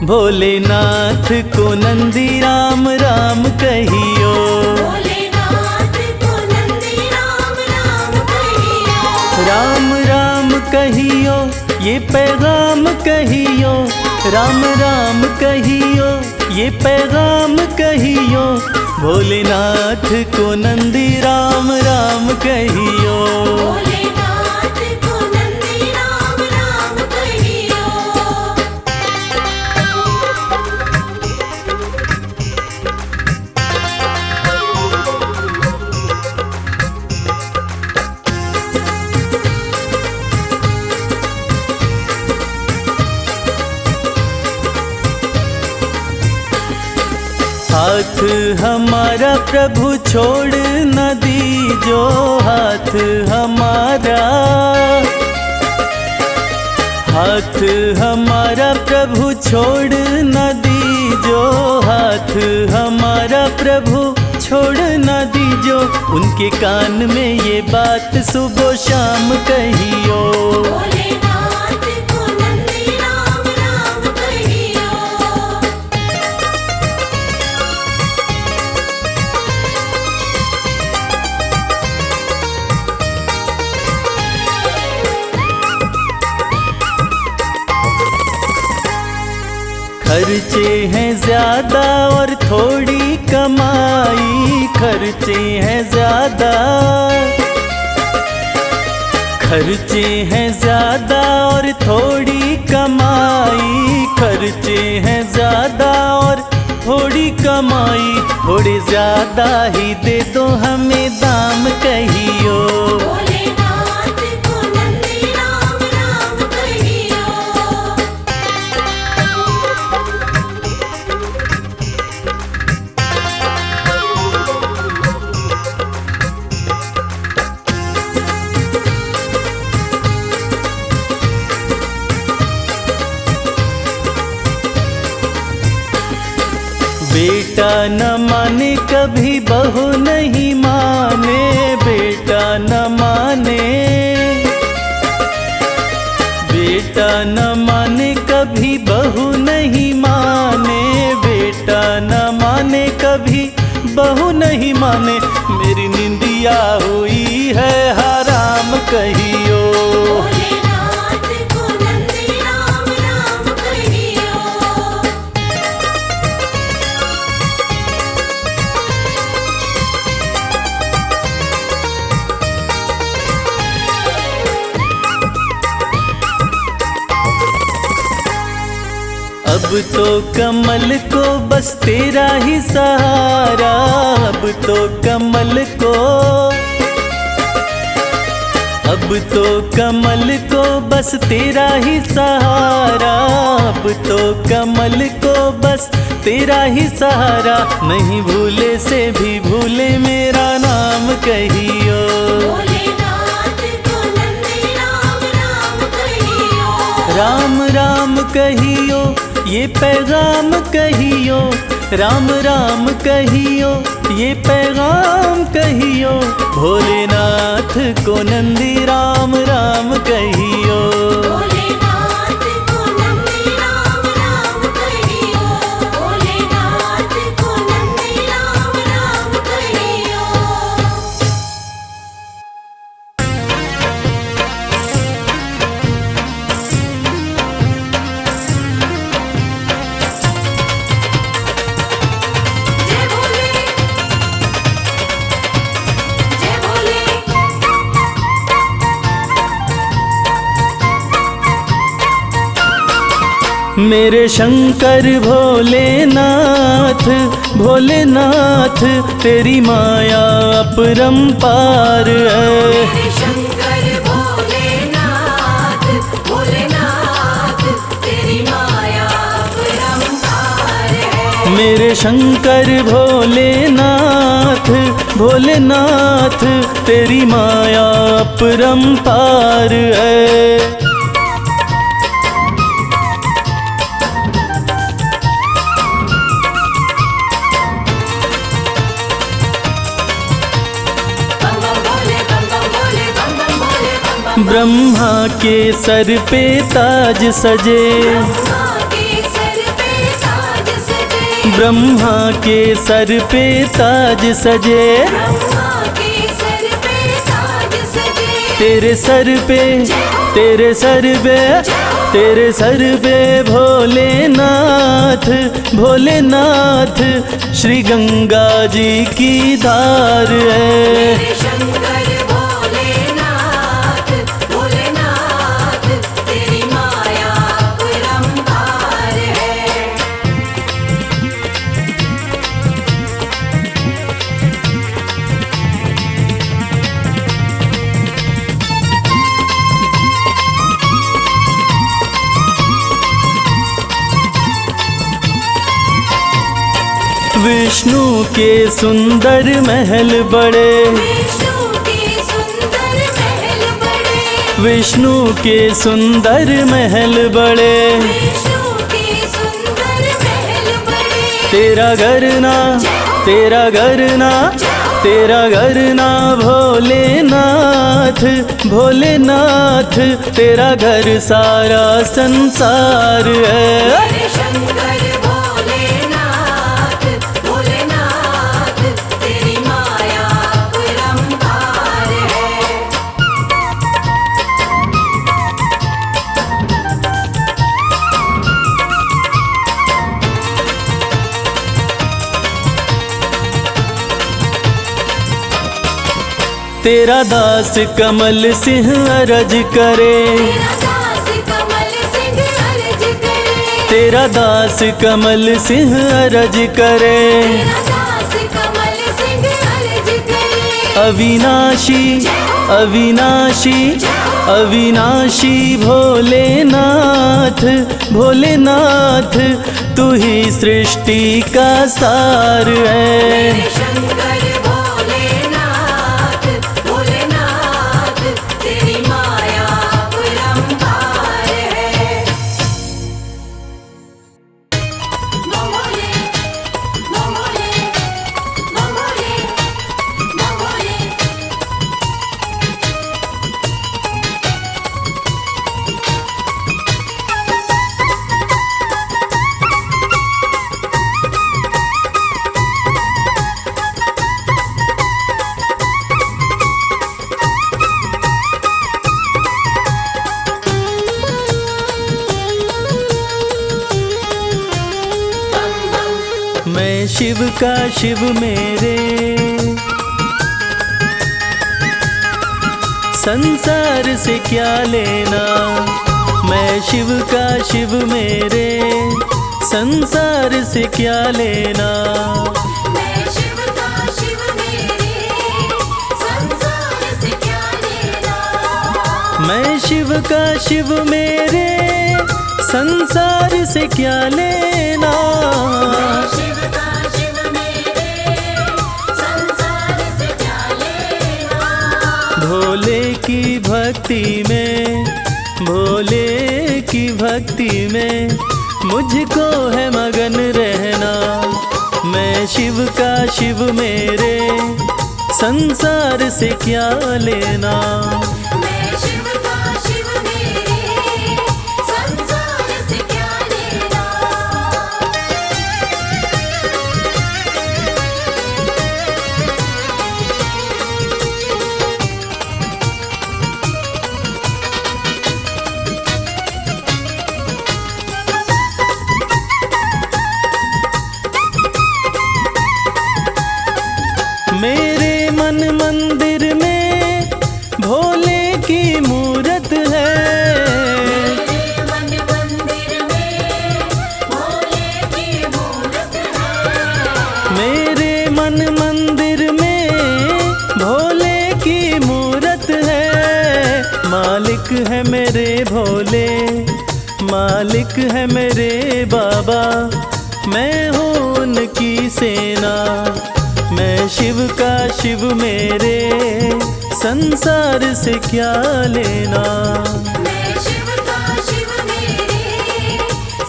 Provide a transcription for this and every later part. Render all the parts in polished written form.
भोलेनाथ को नंदी राम राम कहियो। भोलेनाथ को नंदी राम राम कहियो। राम राम कहियो ये पैगाम कहियो। राम राम कहियो ये पैगाम कहियो। भोलेनाथ को नंदी राम राम कहियो। भोलेनाथ को नंदी राम राम कहियो। हाथ हमारा प्रभु छोड़ न दीजो। हाथ हमारा, हाथ हमारा प्रभु छोड़ न दीजो। हाथ हमारा प्रभु छोड़ न दीजो। उनके कान में ये बात सुबह शाम कहियो। भोलेनाथ को नंदी राम राम कहियो। खर्चे हैं ज्यादा और थोड़ी कमाई। खर्चे हैं ज्यादा, खर्चे हैं ज्यादा और थोड़ी कमाई। खर्चे हैं ज्यादा और थोड़ी कमाई। थोड़े ज्यादा ही दे दो हमें दाम कहियो। भोलेनाथ को नंदी राम राम कहियो। बेटा न माने कभी बहू नहीं माने। बेटा न माने, बेटा न माने कभी बहू नहीं माने। बेटा न माने कभी बहू नहीं माने। मेरी निंदिया हुई है हराम कहियो। भोलेनाथ को नंदी राम राम कहियो। अब तो कमल को बस तेरा ही सहारा। अब तो कमल को, अब तो कमल को बस तेरा ही सहारा। अब तो कमल को बस तेरा ही सहारा। नहीं भूले से भी भूले मेरा नाम कहियो। भोलेनाथ को नंदी राम राम कहियो। राम राम कहियो ये पैगाम कहियो। राम राम कहियो ये पैगाम कहियो। भोलेनाथ को नंदी राम राम कहियो। भोलेनाथ को नंदी राम राम कहियो। भोलेनाथ को नंदी राम राम कहियो। जय भोले, जय भोले। मेरे शंकर भोलेनाथ, भोलेनाथ तेरी माया अपरंपार है। मेरे शंकर भोलेनाथ, भोलेनाथ तेरी माया अपरंपार है। मेरे शंकर भोलेनाथ, भोलेनाथ तेरी माया अपरंपार है। ब्रह्मा के सर पे ताज सजे, ब्रह्मा के सर पे ब्रह्मा के सर पे ताज सजे, ब्रह्मा के सर पे ताज सजे, तेरे सर पे, तेरे सर पे, तेरे सर पे भोलेनाथ, भोलेनाथ श्री गंगा जी की धार है। मेरे शंकर भोलेनाथ, भोलेनाथ तेरी माया अपरंपार है। विष्णु के सुंदर महल बड़े, विष्णु के सुंदर महल बड़े, विष्णु के सुंदर महल बड़े, विष्णु के सुंदर महल बड़े, तेरा घर ना, तेरा घर ना, तेरा घर ना भोलेनाथ, भोलेनाथ तेरा घर सारा संसार है। मेरे शंकर भोलेनाथ, भोलेनाथ तेरी माया अपरंपार है। तेरा दास कमल सिंह अरज करे, तेरा दास कमल सिंह अर्ज करे, तेरा दास कमल सिंह अरज करे, तेरा दास कमल सिंह अर्ज करे। अविनाशी, अविनाशी, अविनाशी भोलेनाथ, भोलेनाथ तू ही सृष्टि का सार है। मेरे शंकर भोलेनाथ, भोलेनाथ तेरी माया अपरंपार है। बम भोले, बम भोले, बम भोले, बम भोले। मैं शिव का शिव मेरे, संसार से क्या लेना। मैं शिव का शिव मेरे, संसार से क्या लेना। मैं शिव का शिव मेरे, संसार से क्या लेना। मैं शिव का शिव मेरे, संसार से क्या लेना। शिव का शिव मेरे, संसार से क्या लेना। भोले की भक्ति में, भोले की भक्ति में मुझको है मगन रहना। मैं शिव का शिव मेरे, संसार से क्या लेना। मैं शिव का शिव मेरे, संसार से क्या लेना। मेरे मन मंदिर में भोले की मूरत है। मेरे मन मंदिर में भोले की मूरत है। मेरे मन मंदिर में भोले की मूरत है। मालिक है मेरे भोले, मालिक है मेरे बाबा, मैं हूँ उनकी सेना। मैं शिव का शिव मेरे, संसार से क्या लेना। मैं शिव का शिव मेरे,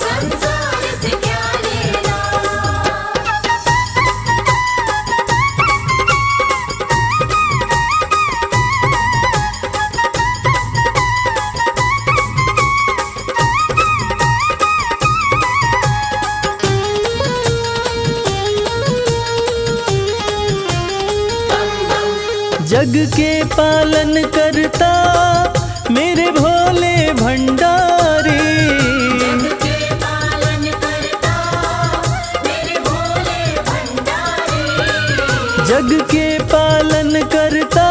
संसार से क्या लेना। जग के पालन करता मेरे भोले भंडारी। जग के पालन करता मेरे भोले भंडारी। जग के पालन करता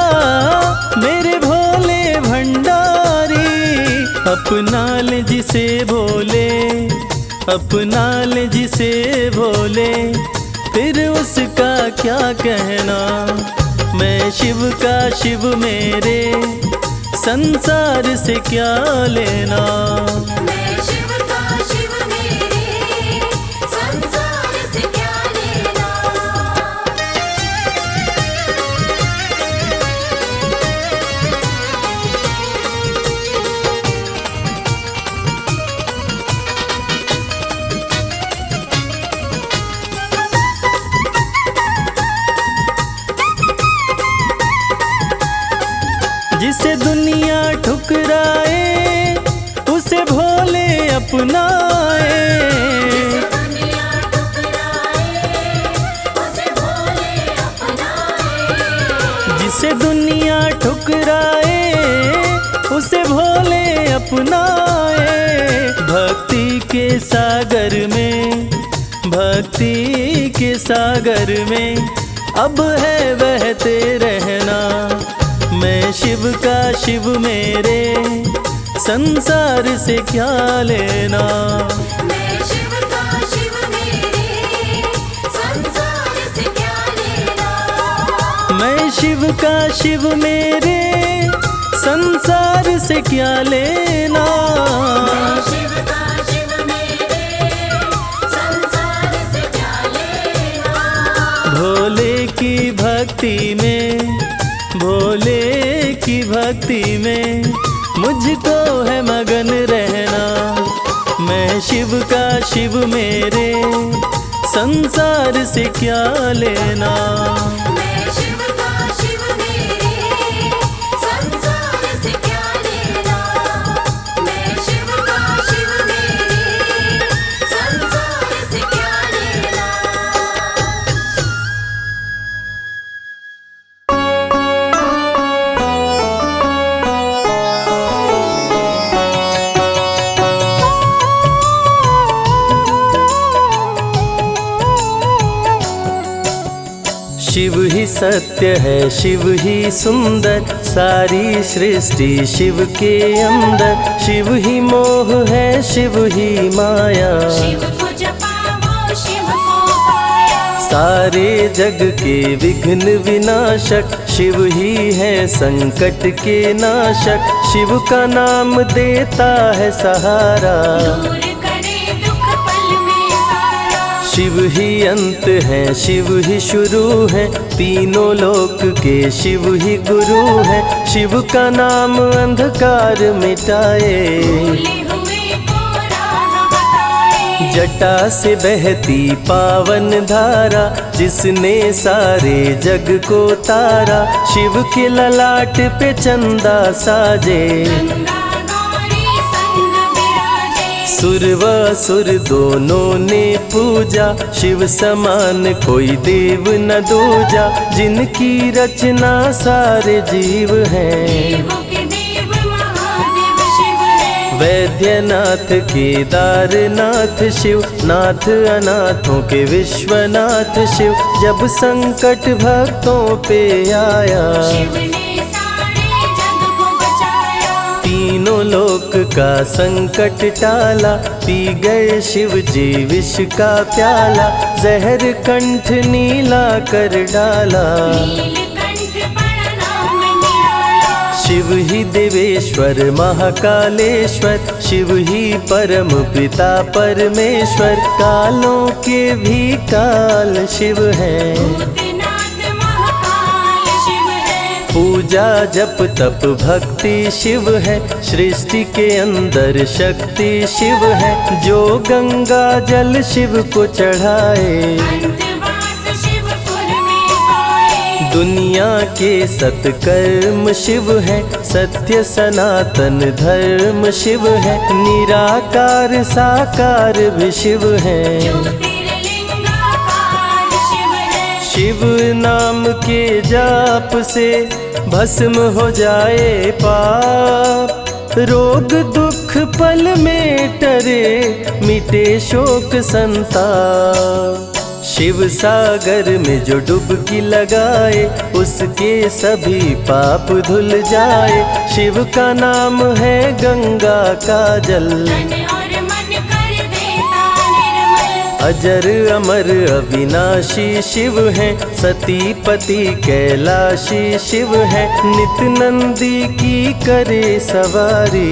मेरे भोले भंडारी। अपना ले जिसे भोले, अपना ले जिसे भोले, फिर उसका क्या कहना। मैं शिव का शिव मेरे, संसार से क्या लेना। मैं शिव का शिव मेरे, संसार से क्या लेना। जिसे दुनिया ठुकराए उसे भोले अपनाए। दुनिया ठुकराए उसे भोले अपनाए। जिसे दुनिया ठुकराए उसे भोले अपनाए। भक्ति के सागर में, भक्ति के सागर में अब है बहते रहना। मैं शिव का शिव मेरे, संसार से क्या लेना। मैं शिव का शिव मेरे, संसार से क्या लेना। मैं शिव का शिव मेरे, संसार से क्या लेना। मैं शिव का शिव मेरे, संसार से क्या लेना। भोले की भक्ति में, भोले की भक्ति में मुझको है मगन रहना। मैं शिव का शिव मेरे, संसार से क्या लेना। मैं शिव का शिव मेरे, संसार से क्या लेना। मैं शिव का शिव मेरे, संसार से क्या लेना। शिव ही सत्य है, शिव ही सुंदर, सारी सृष्टि शिव के अंदर। शिव ही मोह है, शिव ही माया, शिव को जपाओ शिव को पाया। सारे जग के विघ्न विनाशक शिव ही है, संकट के नाशक। शिव का नाम देता है सहारा, दूर करे दुख पल में सारा। शिव ही अंत है, शिव ही शुरू है, तीनों लोक के शिव ही गुरु है। शिव का नाम अंधकार मिटाए, भूले हुए को राह बताए। जटा से बहती पावन धारा, जिसने सारे जग को तारा। शिव के ललाट पे चंदा साजे, गंगा गौरी संग विराजे। सुर व असुर दोनों ने पूजा, शिव समान कोई देव न दूजा। जिनकी रचना सारे जीव हैं, देवों के देव महादेव शिव है। वैद्यनाथ केदारनाथ शिव, नाथ अनाथों के विश्वनाथ शिव। जब संकट भक्तों पे आया, शिव ने सारे जग को बचाया। तीनों लोक का संकट टाला, पी गए शिव जी विष का प्याला। जहर कंठ नीला कर डाला, नीलकंठ बड़ा नाम निराला। शिव ही देवेश्वर महाकालेश्वर, शिव ही परम पिता परमेश्वर। कालों के भी काल शिव है, भूतनाथ महाकाल शिव है। पूजा जप तप भक्ति शिव है, सृष्टि के अंदर शक्ति शिव है। जो गंगा जल शिव को चढ़ाए, अंतवास शिवपुर में पाए। दुनिया के सत्कर्म शिव है, सत्य सनातन धर्म शिव है। निराकार साकार भी शिव है, ज्योतिर्लिंगाकार शिव है। शिव नाम के जाप से भस्म हो जाए पाप, रोग दुख पल में टरे, मिटे शोक संताप। शिव सागर में जो डुबकी लगाए, उसके सभी पाप धुल जाए। शिव का नाम है गंगा का जल, अजर अमर अविनाशी शिव है, सती पति कैलाशी शिव है, नित नंदी की करे सवारी।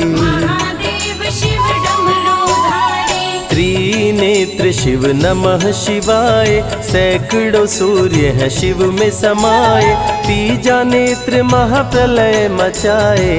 त्रिनेत्र शिव नमः शिवाय, सैकड़ों सूर्य हैं शिव में समाये, तीजा नेत्र महाप्रलय मचाए।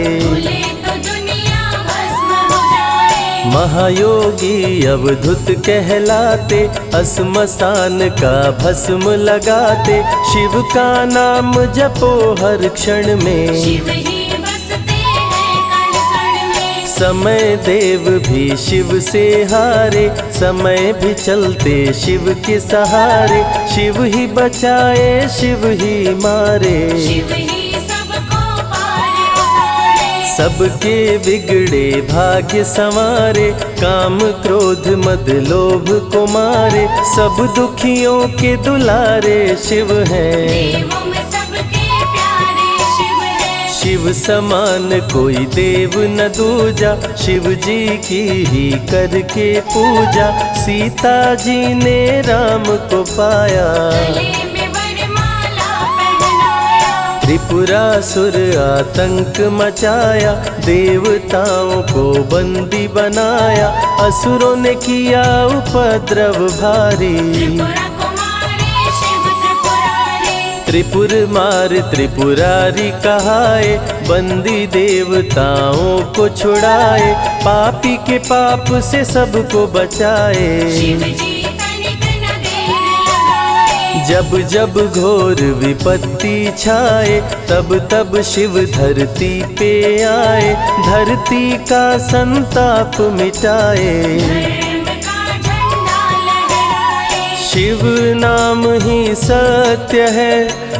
महायोगी अवधूत कहलाते, अस्मशान का भस्म लगाते, शिव का नाम जपो हर क्षण में। शिव ही बसते हैं कण कण में। समय देव भी शिव से हारे, समय भी चलते शिव के सहारे, शिव ही बचाए शिव ही मारे। शिव ही सबको पार उतारे, सबके बिगड़े भाग्य संवारे, काम क्रोध मद लोभ को मारे, सब दुखियों के दुलारे शिव हैं। देवों में सबके प्यारे शिव है। शिव समान कोई देव न दूजा, शिव जी की ही करके पूजा, सीता जी ने राम को पाया। गले में वरमाला पहनाया, त्रिपुरासुर आतंक मचाया, देवताओं को बंदी बनाया, असुरों ने किया उपद्रव भारी। त्रिपुरा कुमारी शिव त्रिपुरारी, त्रिपुर मार त्रिपुरारी कहाए, बंदी देवताओं को छुड़ाए, पापी के पाप से सबको बचाए। शिव जी तनिक न देर लगाए, जब जब घोर विपत्ति छाए, तब तब शिव धरती पे आए, धरती का संताप मिटाए। धर्म का झंडा लहराए, शिव नाम ही सत्य है,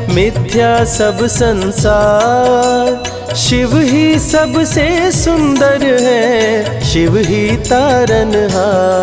मिथ्या सब संसार, शिव ही सबसे सुंदर है, शिव ही तारनहार।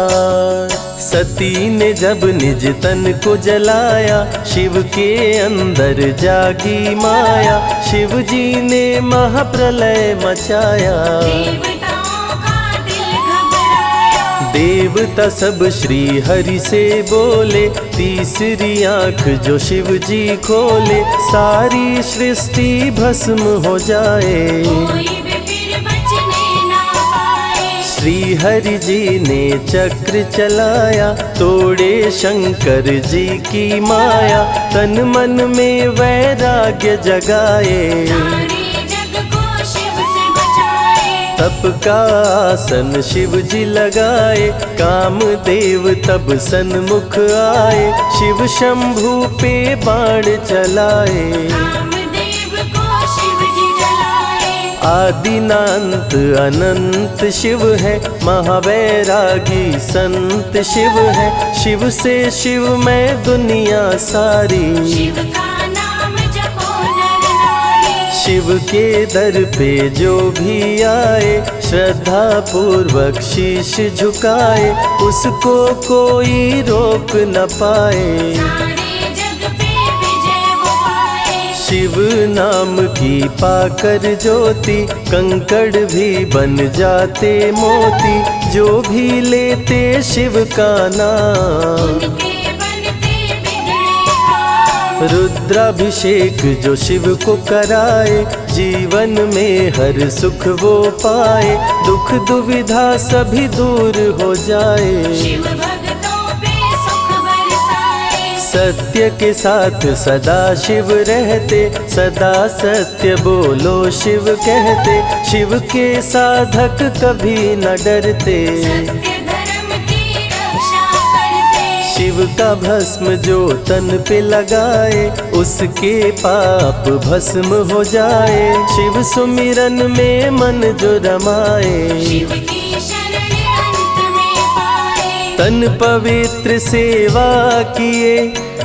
सती ने जब निज तन को जलाया, शिव के अंदर जागी माया, शिव जी ने महाप्रलय मचाया। देवताओं का दिल घबराया, देवता सब श्री हरि से बोले, तीसरी आंख जो शिव जी खोले, सारी सृष्टि भस्म हो जाए। कोई भी फिर बचने ना पाए। श्री हरि जी ने चक्र चलाया, तोड़े शंकर जी की माया, तन मन में वैराग्य जगाए। सारे जग को शिव से बचाए, तप का आसन शिव जी लगाए, कामदेव तब सन्मुख आए, शिव शंभू पे बाण चलाए। कामदेव को शिव जी जलाए, आदिनांत अनंत शिव है, महावैरागी संत शिव है, शिव से शिव में दुनिया सारी। शिव का नाम जपो नर नारी, शिव के दर पे जो भी आए, श्रद्धा पूर्वक शीश झुकाए, उसको कोई रोक न पाए। सारे जग पे विजय वो पाए, शिव नाम की पाकर ज्योति, कंकड़ भी बन जाते मोती, जो भी लेते शिव का नाम। उनके बनते बिगड़े काम, रुद्राभिषेक जो शिव को कराए, जीवन में हर सुख वो पाए, दुख दुविधा सभी दूर हो जाए। शिव भक्तों पे सुख बरसाए, सत्य के साथ सदा शिव रहते, सदा सत्य बोलो शिव कहते, शिव के साधक कभी न डरते। सत्य धर्म की रक्षा करते, शिव का भस्म जो तन पे लगाए, उसके पाप भस्म हो जाए। शिव सुमिरन में मन जो रमाए, शिव की शरण अंत में पाए। तन पवित्र सेवा किए,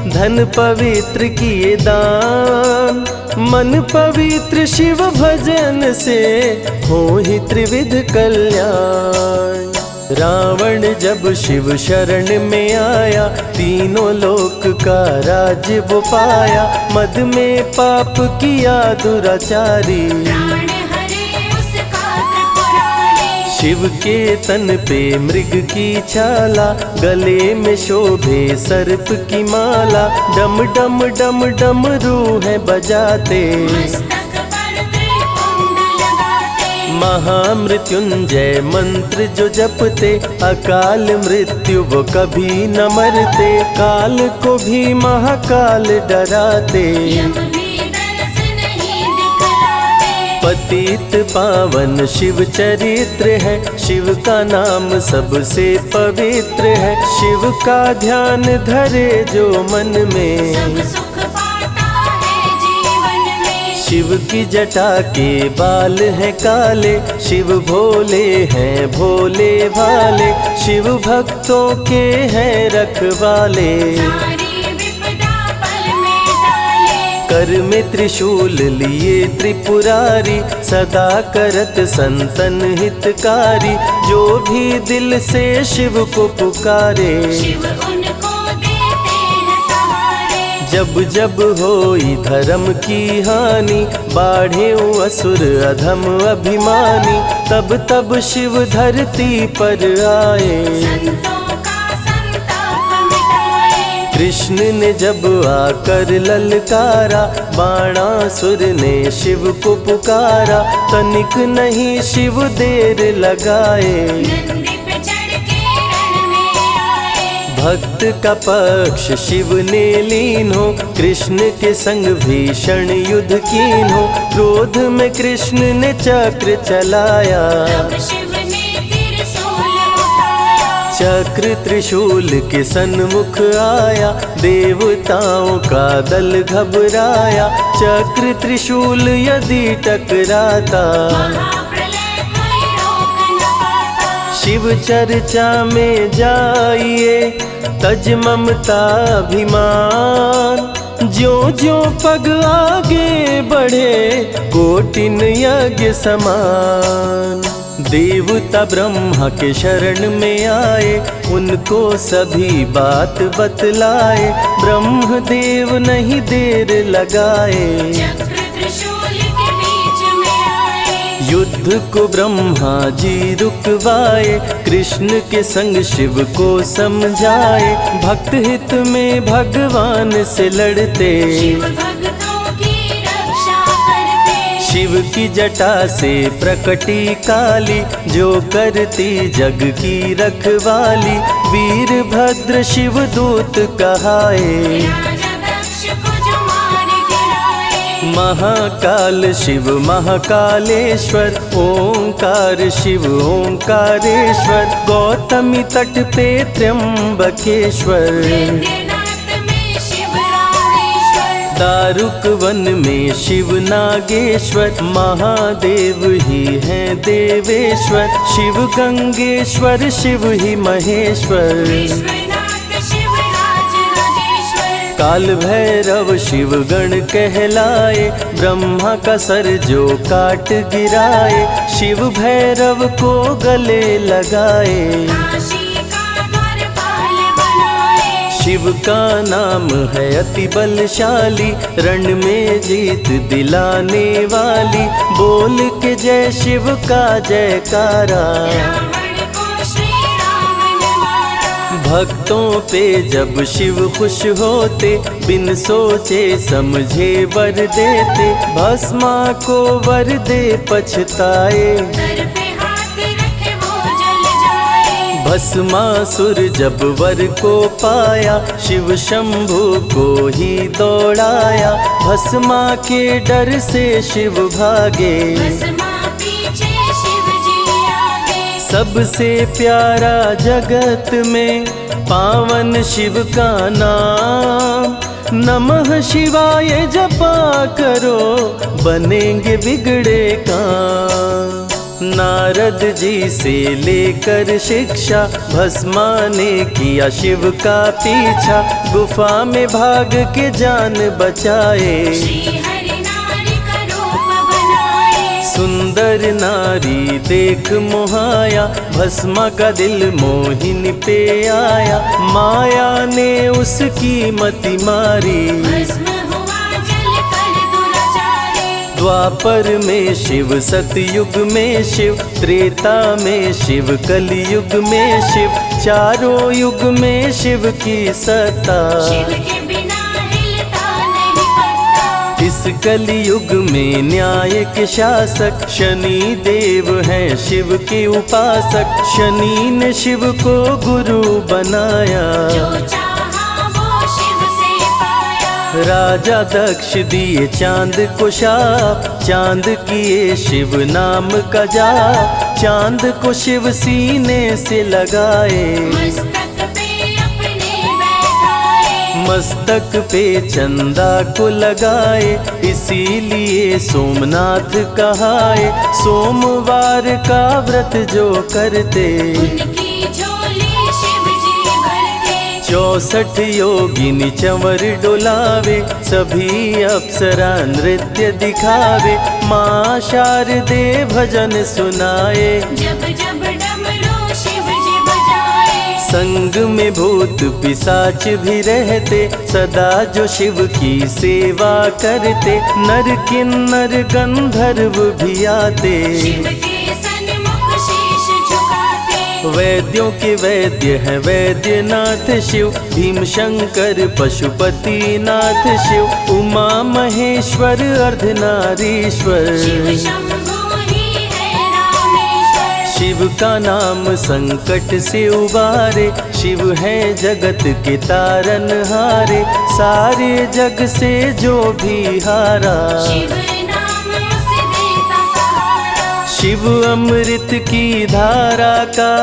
धन पवित्र किए दान, मन पवित्र शिव भजन से होहि त्रिविध कल्याण। रावण जब शिव शरण में आया, तीनों लोक का राज्य वो पाया। मद में पाप किया दुराचारी, प्राण हरे उसका त्रिपुरारी। शिव के तन पे मृग की छाला, गले में शोभे सर्प की माला। डम डम डम डमरू है बजाते, मस्तक पर त्रिपुंड लगाते। महामृत्युंजय मंत्र जो जपते, अकाल मृत्यु वो कभी न मरते। काल को भी महाकाल डराते, यम भी दर्श नहीं दिखलाते। पतित पावन शिव चरित्र है, शिव का नाम सबसे पवित्र है। शिव का ध्यान धरे जो मन में, सब सुख पाता है जीवन में। शिव की जटा के बाल हैं काले, शिव भोले हैं भोले भाले। शिव भक्तों के हैं रखवाले, सारी विपदा पल में टाले। कर में त्रिशूल लिए त्रिपुरारी, सदा करत संतन हितकारी। जो भी दिल से शिव को पुकारे, शिव उनको देते हैं सहारे। जब जब होई धर्म की हानि, बाढ़े असुर अधम अभिमानी। तब तब शिव धरती पर आए, संतों का संताप मिटाए। कृष्ण ने जब आकर ललकारा, बाणासुर ने शिव को पुकारा। तनिक नहीं शिव देर लगाए, नंदी पे चढ़ के रण में आए। भक्त का पक्ष शिव ने लीन हो, कृष्ण के संग भीषण युद्ध कीन हो। क्रोध में कृष्ण ने चक्र चलाया, तब शिव ने त्रिशूल उठाया। चक्र त्रिशूल के सन्मुख आया, देवताओं का दल घबराया। चक्र त्रिशूल यदि टकराता, महाप्रलय कोई रोक न पाता। शिव चर्चा में जाइए, तज ममता अभिमान। ज्यों ज्यों पग आगे बढ़े, कोटिन यज्ञ समान। देवता ब्रह्मा के शरण में आए, उनको सभी बात बतलाए। ब्रह्मदेव नहीं देर लगाए, चक्र त्रिशूल के बीच में आए। युद्ध को ब्रह्मा जी रुकवाए। कृष्ण के संग शिव को समझाए, भक्त हित में भगवान से लड़ते। शिव भक्तों की रक्षा करते। शिव की जटा से प्रकटी काली, जो करती जग की रखवाली। वीरभद्र शिव दूत कहाए, राजा दक्ष को जो मार गिराए। महाकाल शिव महाकालेश्वर। ओंकार शिव ओंकारेश्वर, गौतमी तट पे त्र्यंबकेश्वर। वैद्यनाथ में शिव रामेश्वर। दारुक वन में शिव नागेश्वर। महादेव ही हैं देवेश्वर, शिव गंगेश्वर शिव ही महेश्वर। विश्वनाथ शिव राज राजेश्वर। काल भैरव शिव गण कहलाए, ब्रह्मा का सर जो काट गिराए। शिव भैरव को गले लगाए, काशी का द्वारपाल बनाए। शिव का नाम है अति बलशाली, रण में जीत दिलाने वाली। बोल के जय शिव का जयकारा, रावण को श्री राम ने मारा। भक्तों पे जब शिव खुश होते, बिन सोचे समझे वर देते। भस्मा को वर दे पछताए, सर पे हाथ रखे वो जल जाए। भस्मासुर जब वर को पाया, शिव शंभु को ही दौड़ाया। भस्मा के डर से शिव भागे, भस्मा पीछे शिव जी आगे। सबसे प्यारा जगत में पावन शिव का नाम। नमः शिवाय जपा करो, बनेंगे बिगड़े काम। नारद जी से लेकर शिक्षा, भस्मा ने किया शिव का पीछा। गुफा में भाग के जान बचाए, श्री हरि नारी का रूप बनाए। सुंदर नारी देख मोहाया, भस्मा का दिल मोहिनी पे आया। माया ने उसकी मति मारी, भस्म हुआ जल कर दुराचारी। द्वापर में शिव, सतयुग में शिव, त्रेता में शिव, कलयुग में शिव। चारों युग में शिव की सत्ता, शिव के बिना हिलता नहीं पत्ता। इस कलयुग में न्याय के शासक, शनि देव हैं शिव के उपासक। शनि ने शिव को गुरु बनाया, जो चाहा वो शिव से पाया। राजा दक्ष दिए चांद को शाप, चांद किए शिव नाम का जाप। चांद को शिव सीने से लगाए, मस्तक पे अपने बैठाए। मस्तक पे चंदा को लगाए। इसीलिए सोमनाथ कहाए, सोमवार का व्रत जो करते, उनकी झोली शिव जी भरते। 64 योगिनी चंवर डोलावे, सभी अप्सरा नृत्य दिखावे। माँ शारदे भजन सुनाए, जब जब डमरू शिव जी बजाए। संग में भूत पिशाच भी रहते, सदा जो शिव की सेवा करते। नर किन्नर गंधर्व भी आते, शिव के सन्मुख शीश झुकाते। वैद्यों के वैद्य है वैद्यनाथ शिव। भीम शंकर पशुपति नाथ शिव, उमा महेश्वर अर्धनारीश्वर। शिव शंभु ही है रामेश्वर। शिव का नाम संकट से उबारे, शिव है जगत के तारनहारे। सारे जग से जो भी हारा, शिव नाम उसे देता सहारा। शिव अमृत की धारा का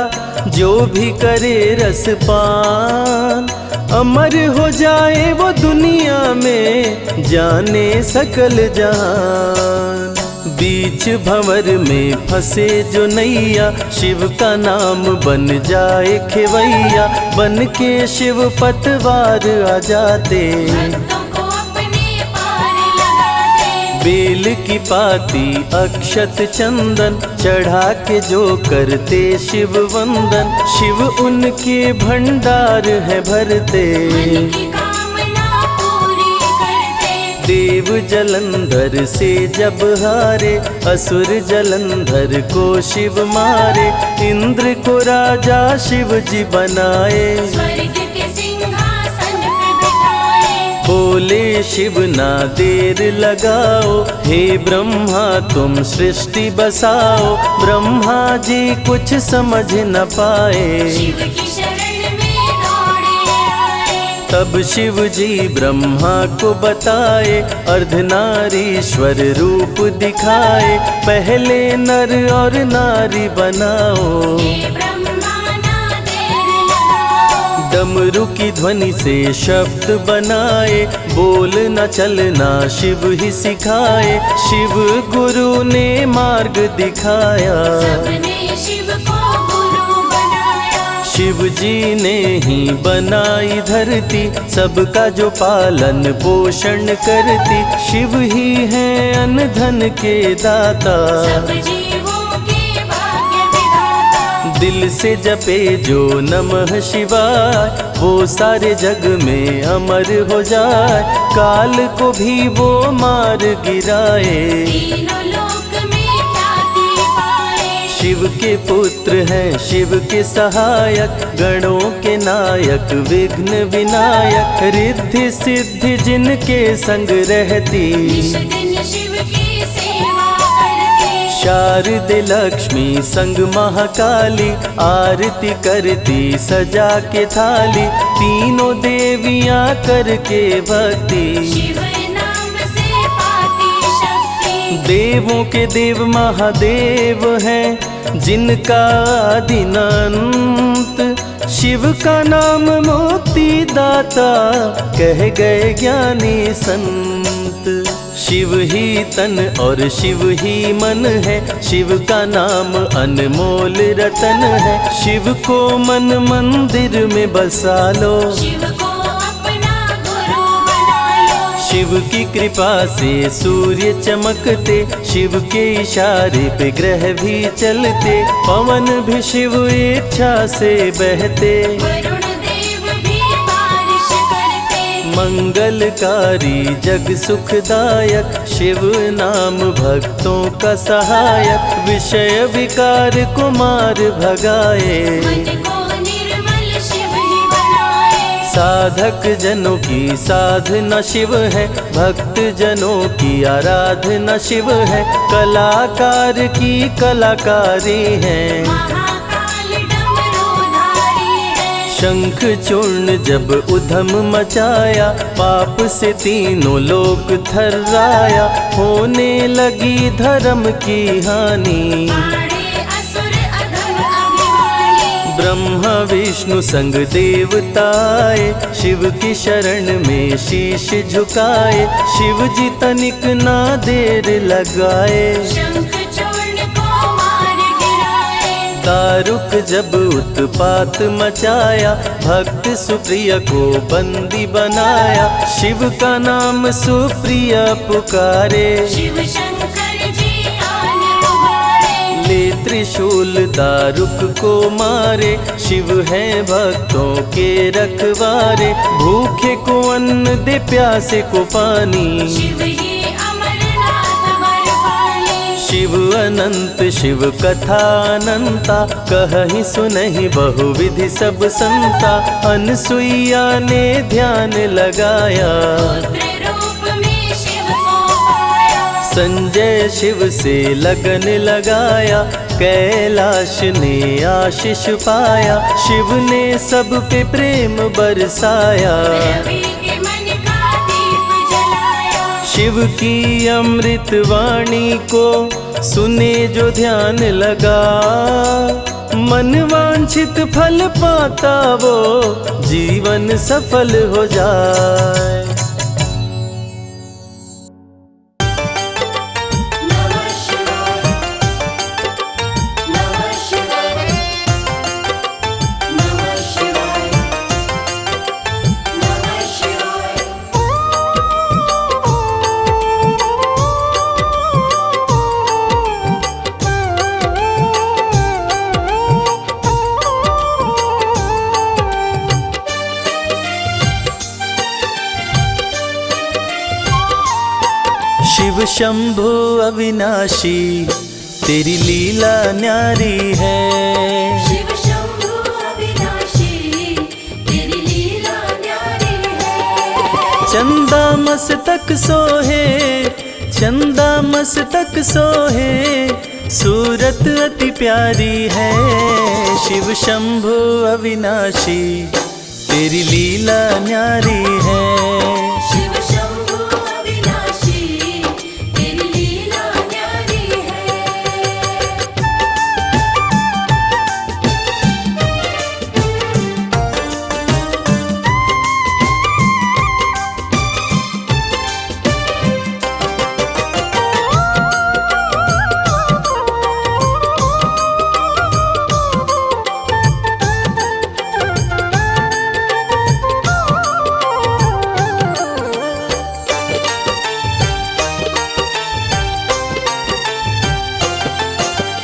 जो भी करे रसपान, अमर हो जाए वो दुनिया में जाने सकल जहान। बीच भंवर में फंसे जो नैया, शिव का नाम बन जाए खेवैया। बन के शिव पतवार आ जाते, भक्तों को अपने पार लगाते। बेल की पाती अक्षत चंदन चढ़ा के जो करते शिव वंदन। शिव उनके भंडार है भरते, मन की कामना पूरी करते। देव जलंधर से जब हारे, असुर जलंधर को शिव मारे। इंद्र को राजा शिव जी बनाए, स्वर्ग के सिंहासन पे बिठाए। बोले शिव ना देर लगाओ, हे ब्रह्मा तुम सृष्टि बसाओ। ब्रह्मा जी कुछ समझ न पाए, शिव की शरण में दौड़े आए। तब शिव जी ब्रह्मा को बताए, अर्धनारीश्वर रूप दिखाए। पहले नर और नारी बनाओ, हे ब्रह्मा ना देर लगाओ। डमरू की ध्वनि से शब्द बनाए। बोल न चलना शिव ही सिखाए, शिव गुरु ने मार्ग दिखाया। सबने शिव को गुरु बनाया। शिव जी ने ही बनाई धरती, सबका जो पालन पोषण करती। शिव ही है अन्न धन के दाता, सब जीवों के भाग्य विधाता। दिल से जपे जो नमः शिवाय, वो सारे जग में अमर हो जाए। काल को भी वो मार गिराए, तीनों लोक में ख्याति पाए। शिव के पुत्र हैं शिव के सहायक, गणों के नायक विघ्न विनायक। रिद्धि सिद्धि जिनके संग रहती, निश दिन शिव की सेवा करते। शारदे लक्ष्मी संग महाकाली, आरती करती सजा के थाली। तीनों देवियां करके भक्ति, शिव नाम से पाती शक्ति। देवों के देव महादेव हैं, जिनका आदिनांत। शिव का नाम मुक्ति दाता, कह गए ज्ञानी संत। शिव ही तन और शिव ही मन है, शिव का नाम अनमोल रतन है। शिव को मन मंदिर में बसा लो, शिव को अपना गुरु बना लो। शिव की कृपा से सूर्य चमकते, शिव के इशारे पे ग्रह भी चलते, पवन भी शिव इच्छा से बहते, वरुण देव भी बारिश करते। मंगलकारी जग सुखदायक, शिव नाम भक्तों का सहायक। विषय विकार को मार भगाए, मन को निर्मल शिव ही बनाए। साधक जनों की साधना शिव है, भक्त जनों की आराधना शिव है। कलाकार की कलाकारी है, महाकाल डमरूधारी है। शंख चूर्ण जब उधम मचाया, पाप से तीनों लोक थर्राया। होने लगी धर्म की हानि, बाड़े असुर अधम अभिमानी। ब्रह्मा विष्णु संग देवताए, शिव की शरण में शीश झुकाए। शिव जी तनिक ना देर लगाए, शंख चूर्ण को मार गिराए। दारुक जब उत्पात मचाया, भक्त सुप्रिय को बंदी बनाया। शिव का नाम सुप्रिय पुकारे, शिव शंकर जी आन उबारे। ले त्रिशूल दारुक को मारे। शिव है भक्तों के रखवारे, भूखे को अन्न दे प्यासे को पानी। शिव ही अमरनाथ बरपाली। शिव अनंत शिव कथा अनंता, कहीं सुनहि बहुविधि सब संता। अनसुईया ने ध्यान लगाया, पुत्र रूप में शिव को पाया। संजय शिव से लगन लगाया, कैलाश ने आशीष पाया। शिव ने सब पे प्रेम बरसाया, रवि के मन का दीप जलाया। शिव की अमृत वाणी को सुने जो ध्यान लगा। मन वांछित फल पाता वो, जीवन सफल हो जाए। नमः शिवाय, नमः शिवाय, नमः शिवाय, नमः शिवाय। शिव शंभु अविनाशी, तेरी लीला न्यारी है। शिव शंभु अविनाशी, तेरी लीला न्यारी है। चंदा मस्तक सोहे, चंदा मस्तक सोहे, सूरत अति प्यारी है। शिव शंभु अविनाशी, तेरी लीला न्यारी है। शिव शंभु अविनाशी, तेरी लीला न्यारी है।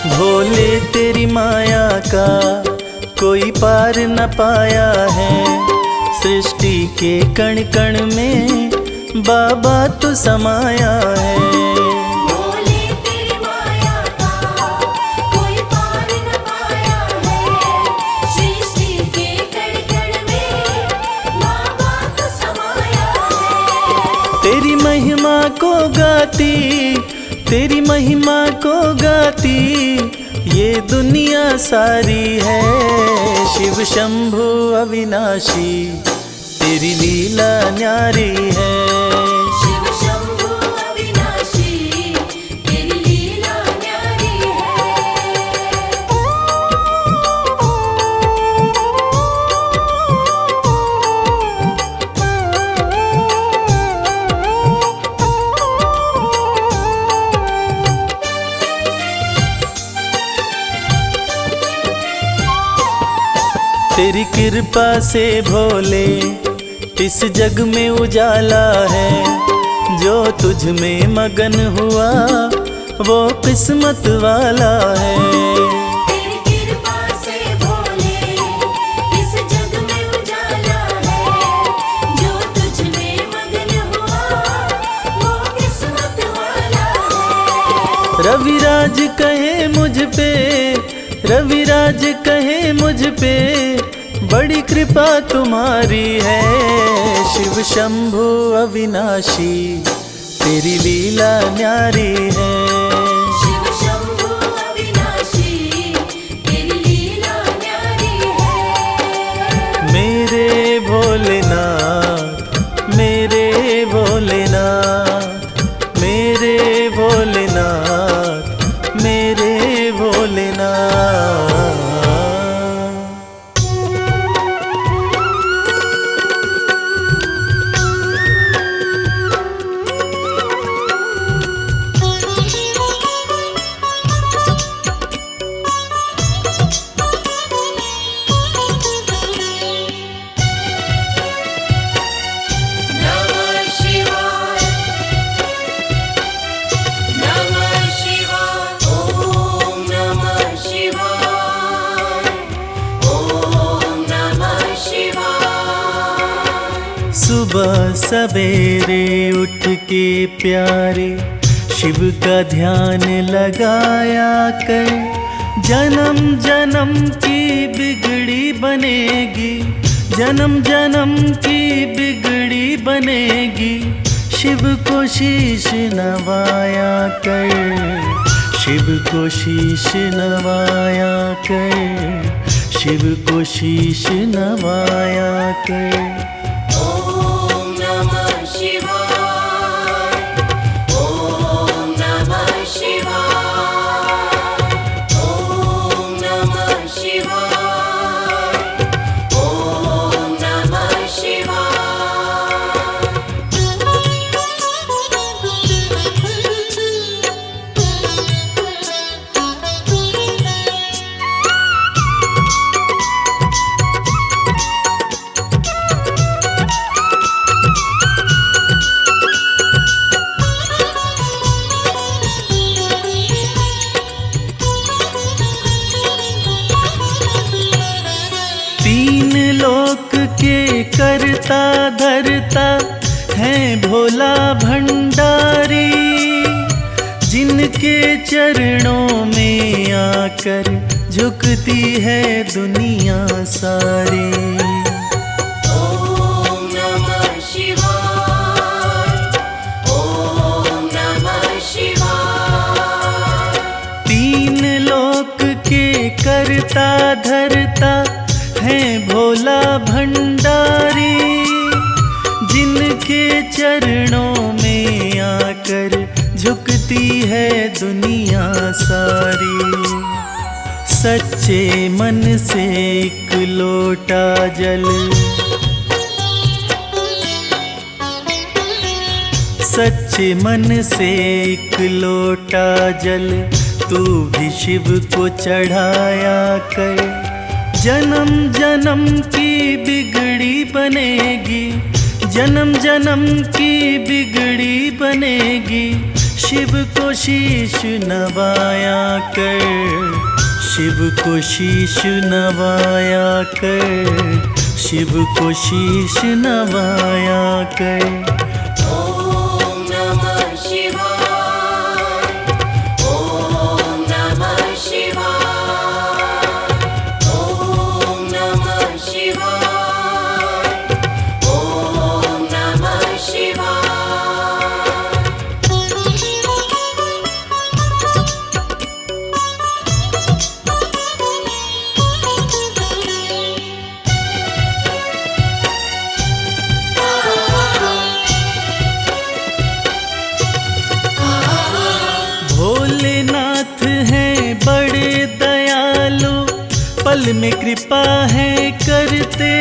भोले तेरी माया का कोई पार न पाया है। सृष्टि के कण कण में बाबा तो समाया है। भोले तेरी माया का कोई पार न पाया है। सृष्टि के कण कण में बाबा तो समाया है। तेरी महिमा को गाती, तेरी महिमा को गाती ये दुनिया सारी है। शिव शंभु अविनाशी, तेरी लीला न्यारी है। शिव शंभु अविनाशी, तेरी लीला न्यारी है। तेरी कृपा से भोले इस जग में उजाला है। जो तुझ में मगन हुआ वो किस्मत वाला है। तेरी कृपा से भोले इस जग में उजाला है। जो तुझ में मगन हुआ वो किस्मत वाला है। रविराज कहे मुझ पे, रविराज कहे मुझ पे, बड़ी कृपा तुम्हारी है। शिव शंभु अविनाशी तेरी लीला न्यारी है। शिव शंभु अविनाशी तेरी लीला न्यारी है। मेरे भोलेनाथ, मेरे भोलेनाथ, मेरे भोलेनाथ, मेरे भोलेनाथ। नमः शिवाय नमः शिवाय ओम नमः शिवाय ओम नमः शिवाय। सुबह सवेरे उठ के प्यारे शिव का ध्यान लगाया कर। जन्म जन्म की बिगड़ी बनेगी, जन्म जन्म की बिगड़ी बनेगी। शिव को शीश नवाया कर, शिव को शीश नवाया कर, शिव को शीश नवाया कर। ओम नमः शिवाय ओम नमः शिवाय ओम नमः शिवाय ओम नमः शिवाय। तीन लोक के करता धरता है भोला भंडारी। जिनके चरणों में आकर झुकती है दुनिया सारी। ओम नमः शिवाय ओम नमः शिवाय। तीन लोक के करता धरता है भोला भंडारी। जिनके चरणों में आकर झुकती है दुनिया सारी। सच्चे मन से एक लोटा जल, सच्चे मन से एक लोटा जल तू भी शिव को चढ़ाया कर। जन्म जन्म की बिगड़ी बनेगी, जन्म जन्म की बिगड़ी बनेगी। शिव को शीश नवाया कर, शिव को शीश नवाया कर, शिव को शीश नवाया कर। ओम नमः शिवाय ओम नमः शिवाय ओम नमः शिवाय ओम नमः शिवाय। भोलेनाथ हैं बड़े दयालु, पल में कृपा है करते।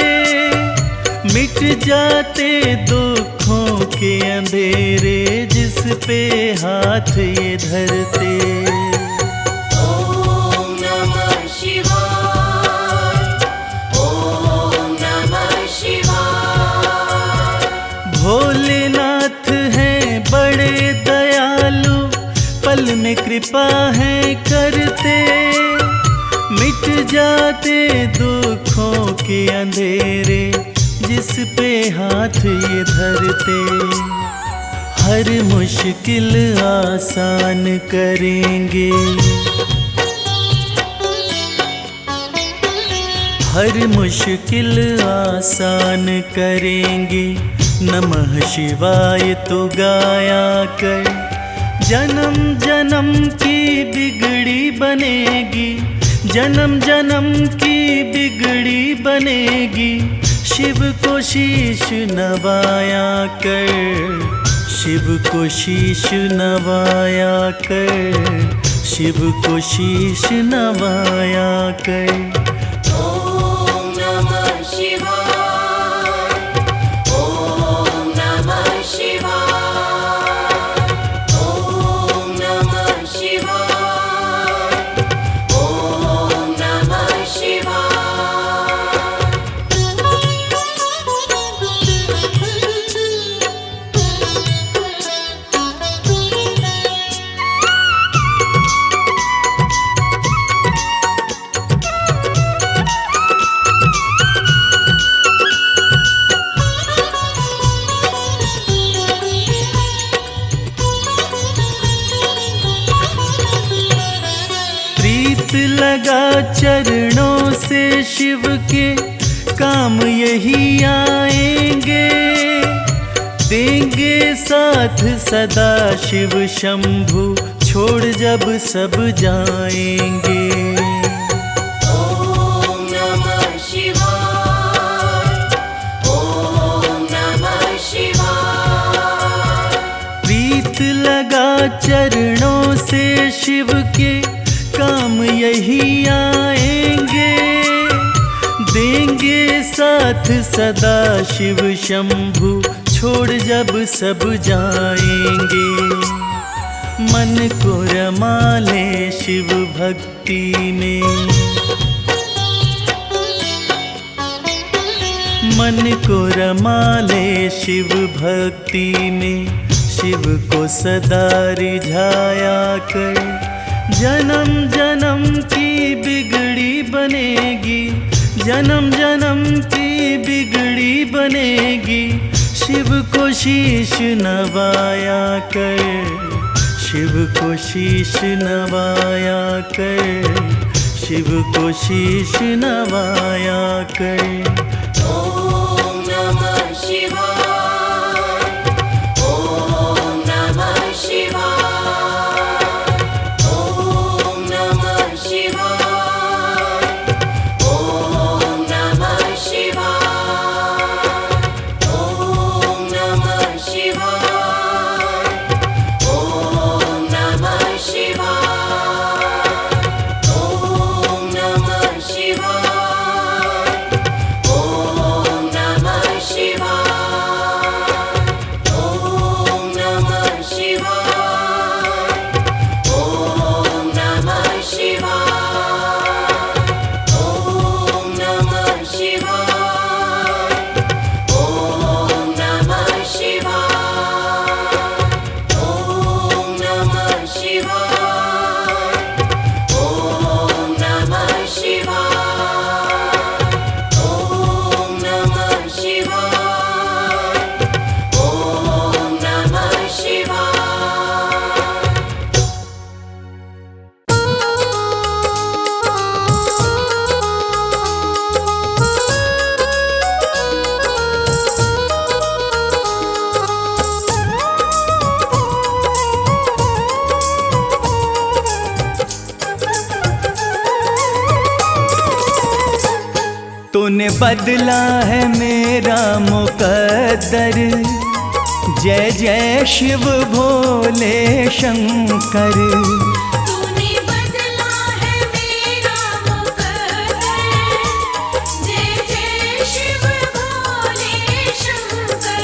मिट जाते दुखों के अंधेरे जिस पे हाथ ये धरते। ओम नमः शिवाय ओम कृपा है करते, मिट जाते दुखों के अंधेरे, जिस पे हाथ ये धरते। हर मुश्किल आसान करेंगे, हर मुश्किल आसान करेंगे। नमः शिवाय तो गाया कर, जन्म जन्म की बिगड़ी बनेगी, जन्म जन्म की बिगड़ी बनेगी। शिव को शीश नवाया कर, शिव को शीश नवाया कर, शिव को शीश नवाया कर। ओम नमः शिवाय, ओम नमः शिवाय, ओम नमः शिवाय, ओम नमः शिवाय। लगा चरणों से शिव के, काम यही आएंगे। देंगे साथ सदा शिव शंभु, छोड़ जब सब जाएंगे। ओम नमः शिवाय, ओम नमः शिवाय। प्रीत लगा चरणों से शिव के, काम यही आएंगे। देंगे साथ सदा शिव शंभु, छोड़ जब सब जाएंगे। मन को रमा ले शिव भक्ति में, मन को रमा ले शिव भक्ति में। शिव को सदा रिझाया कर, जन्म जन्म की बिगड़ी बनेगी, जन्म जन्म की बिगड़ी बनेगी। शिव को शीश नवाया कर, शिव को शीश नवाया कर, शिव को शीश नवाया कर। ओम नमः शिवाय, ओम नमः शिवाय, ओम नमः शिवाय, ओम नमः शिवाय, ओम नमः शिवाय, ओम नमः शिवाय, ओम नमः शिवाय, ओम नमः शिवाय, ओम नमः शिवाय, ओम नमः शिवाय, ओम नमः शिवाय, ओम नमः शिवाय, ओम नमः शिवाय, ओम नमः शिवाय, ओम नमः शिवाय, ओम नमः शिवाय। तूने बदला है मेरा मुकद्दर, जय जय शिव भोले शंकर। तूने बदला है मेरा मुकद्दर, जय जय शिव भोले शंकर।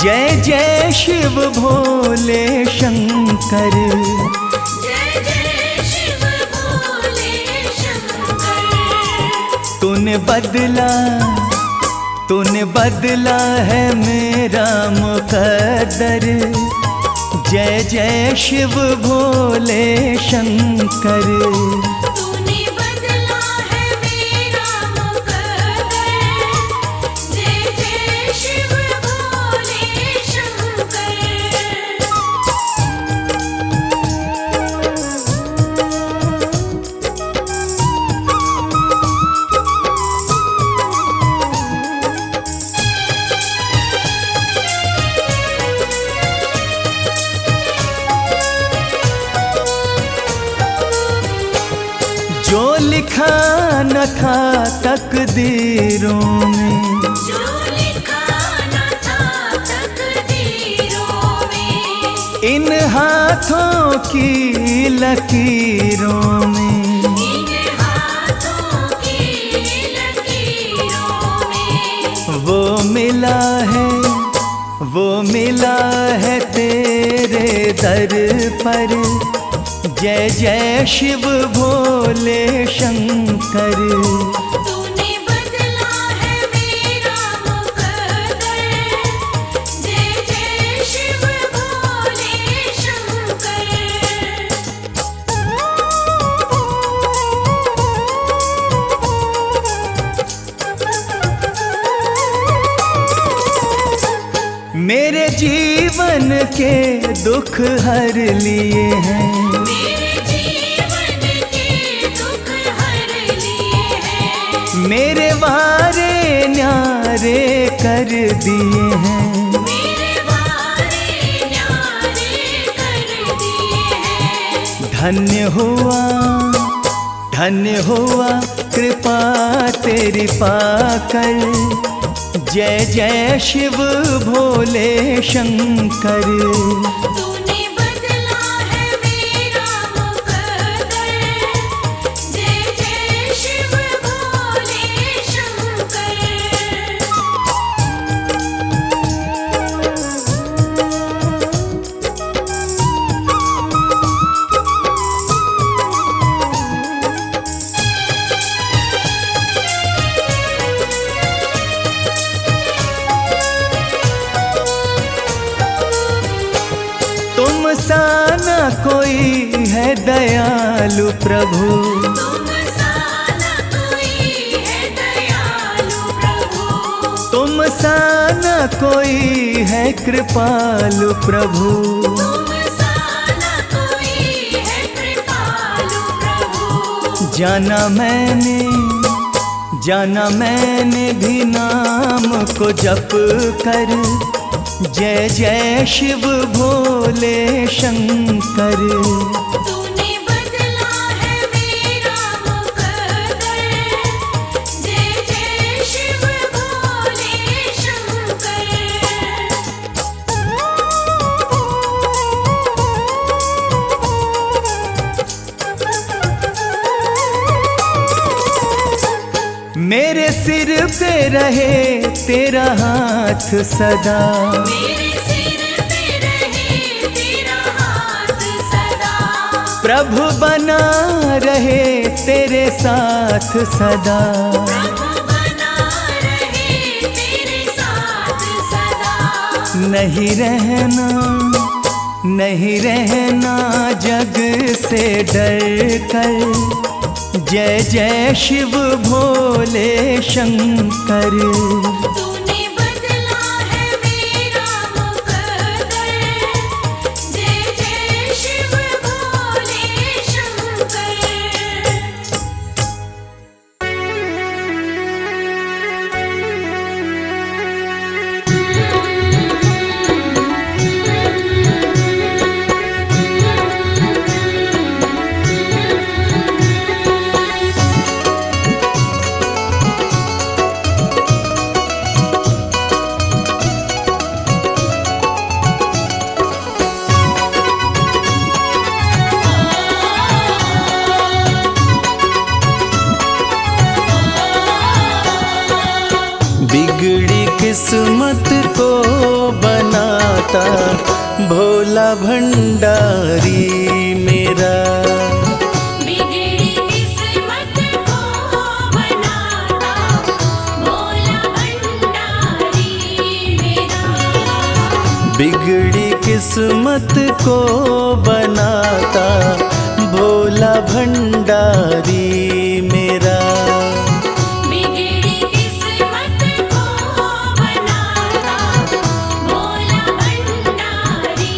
जय जय शिव भोले शंकर। जय जय शिव भोले शंकर। तूने बदला है मेरा मुकद्दर, जय जय शिव भोले शंकर। तूने बदला है मेरा मुकद्दर। जय जय शिव भोले शंकर। जो लिखा न था तकदीरों में, जो लिखा न था तकदीरों में, इन हाथों की लकीरों में, इन हाथों की लकीरों में, वो मिला है तेरे दर पर। जय जय शिव भोले शंकर। तूने बदला है मेरा मुकद्दर। जय जय शिव भोले शंकर। मेरे जीवन के दुख हर लिए हैं, मेरे जीवन के दुख हर लिए हैं। मेरे वारे न्यारे कर दिए हैं। मेरे वारे न्यारे कर दिए हैं। धन्य हुआ कृपा तेरी पाकर। जय जय शिव भोले शंकर। तूने बदला है मेरा मुकद्दर। जय जय शिव भोले शंकर। तुम सा न कोई है दयालु प्रभु, तुम सा न कोई है दयालु प्रभु। तुम सा न कोई है कृपालु प्रभु। तुम सा न कोई है कृपालु प्रभु। जाना मैंने भी नाम को जप कर। जय जय शिव भोले शंकर। तूने बदला है मेरा मुकद्दर। जय जय शिव भोले शंकर। मेरे सिर पे रहे तेरा हाथ सदा। मेरे सिर पे रहे तेरा हाथ सदा। प्रभु बना रहे तेरे साथ सदा। प्रभु बना रहे तेरे साथ सदा। नहीं रहना जग से डर कर। जय जय शिव भोले शंकर। तूने बदला है मेरा मुकद्दर। जय जय शिव भोले शंकर। बिगड़ी किस्मत को बनाता भोला भंडारी मेरा। बिगड़ी किस्मत को बनाता भोला भंडारी मेरा। बिगड़ी किस्मत किस्मत को बनाता भोला भंडारी मेरा। बिगड़ी किस्मत को बनाता भोला भंडारी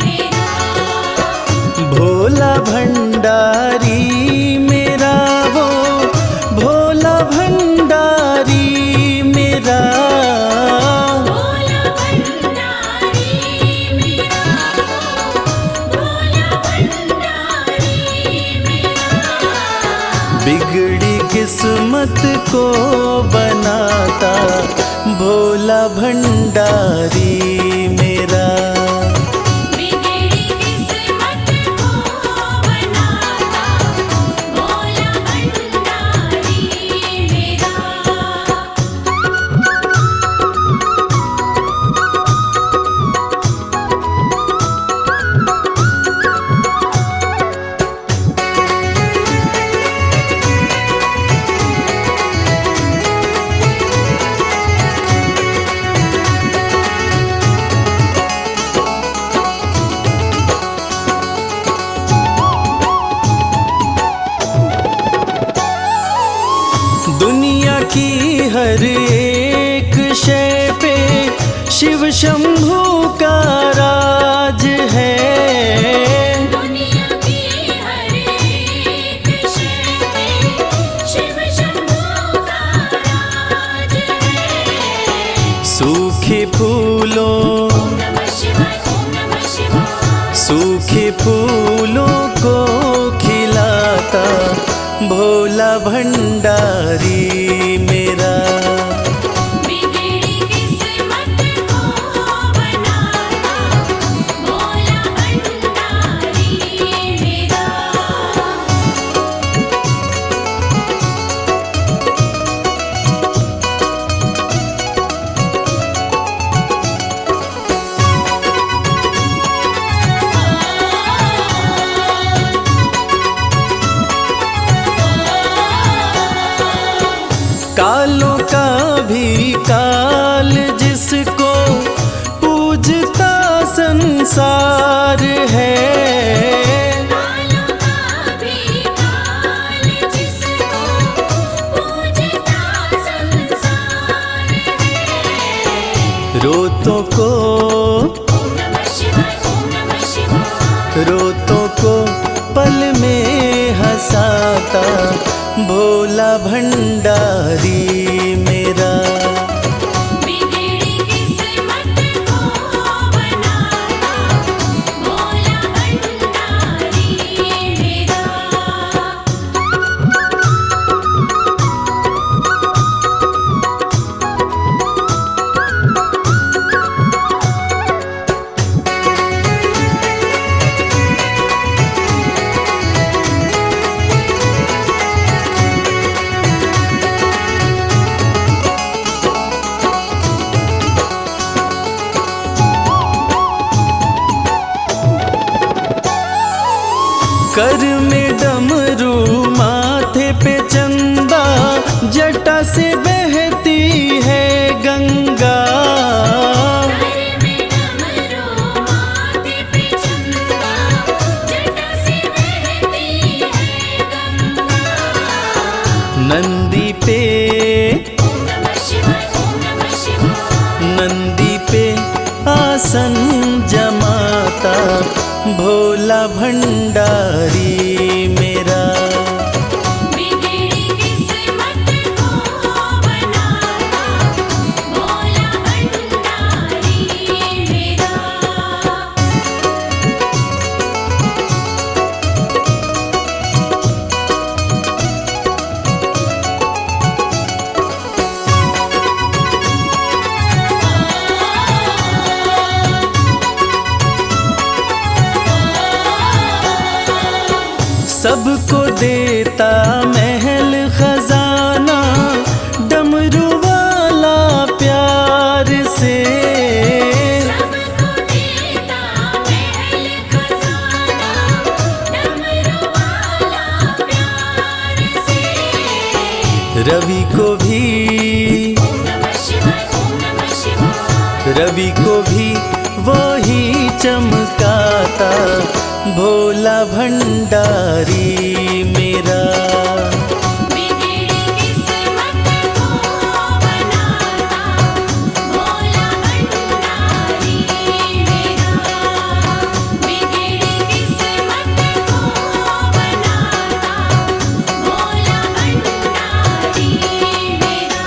मेरा। भोला भंडारी मेरा वो भोला भंडारी मेरा। भोला भंडारी मेरा। भोला भंडारी मेरा। बिगड़ी किस्मत को बनाता भोला भंडारी मेरा। बिगड़ी किस्मत को बनाता भोला भंडारी मेरा। दुनिया की हर एक शय पे शिव शंभू का राज है। दुनिया की हर एक शय पे शिव शंभू का राज है। सूखे फूलों ओम नमः शिवाय। ओम नमः शिवाय। सूखे फूलों को खिलाता भोला भंडारी मेरा। बिगड़ी किस्मत को बनाता भोला भंडारी मेरा। कालों का भी काल जिसको पूजता संसार है। कालों का भी काल जिसको पूजता संसार है। रोतों को ओम नमः शिवाय। ओम नमः शिवाय। रोतों को पल में हंसाता भोला भंडारी मेरा। बिगड़ी किस्मत को बनाता भोला भंडारी मेरा। कर में डमरू माथे पे चंदा जटा से बहती है गंगा। सर में डमरू माथे पे चंदा जटा से बहती है गंगा। नंदी पे ओम नमः शिवाय। ओम नमः शिवाय। नंदी पे आसन जमाता भोला भंडारी मेरा। बिगड़ी किस्मत को बनाता भोला भंडारी मेरा। सबको देता महल खजाना डमरू वाला प्यार से। सबको देता महल खजाना डमरू वाला प्यार से। रवि को भी ओम नमः शिवाय। ओम नमः शिवाय। रवि को भी वो ही चमकाता भोला भंडारी मेरा। बिगड़ी किस्मत को बनाता भोला भंडारी मेरा। बिगड़ी किस्मत को बनाता भोला भंडारी मेरा।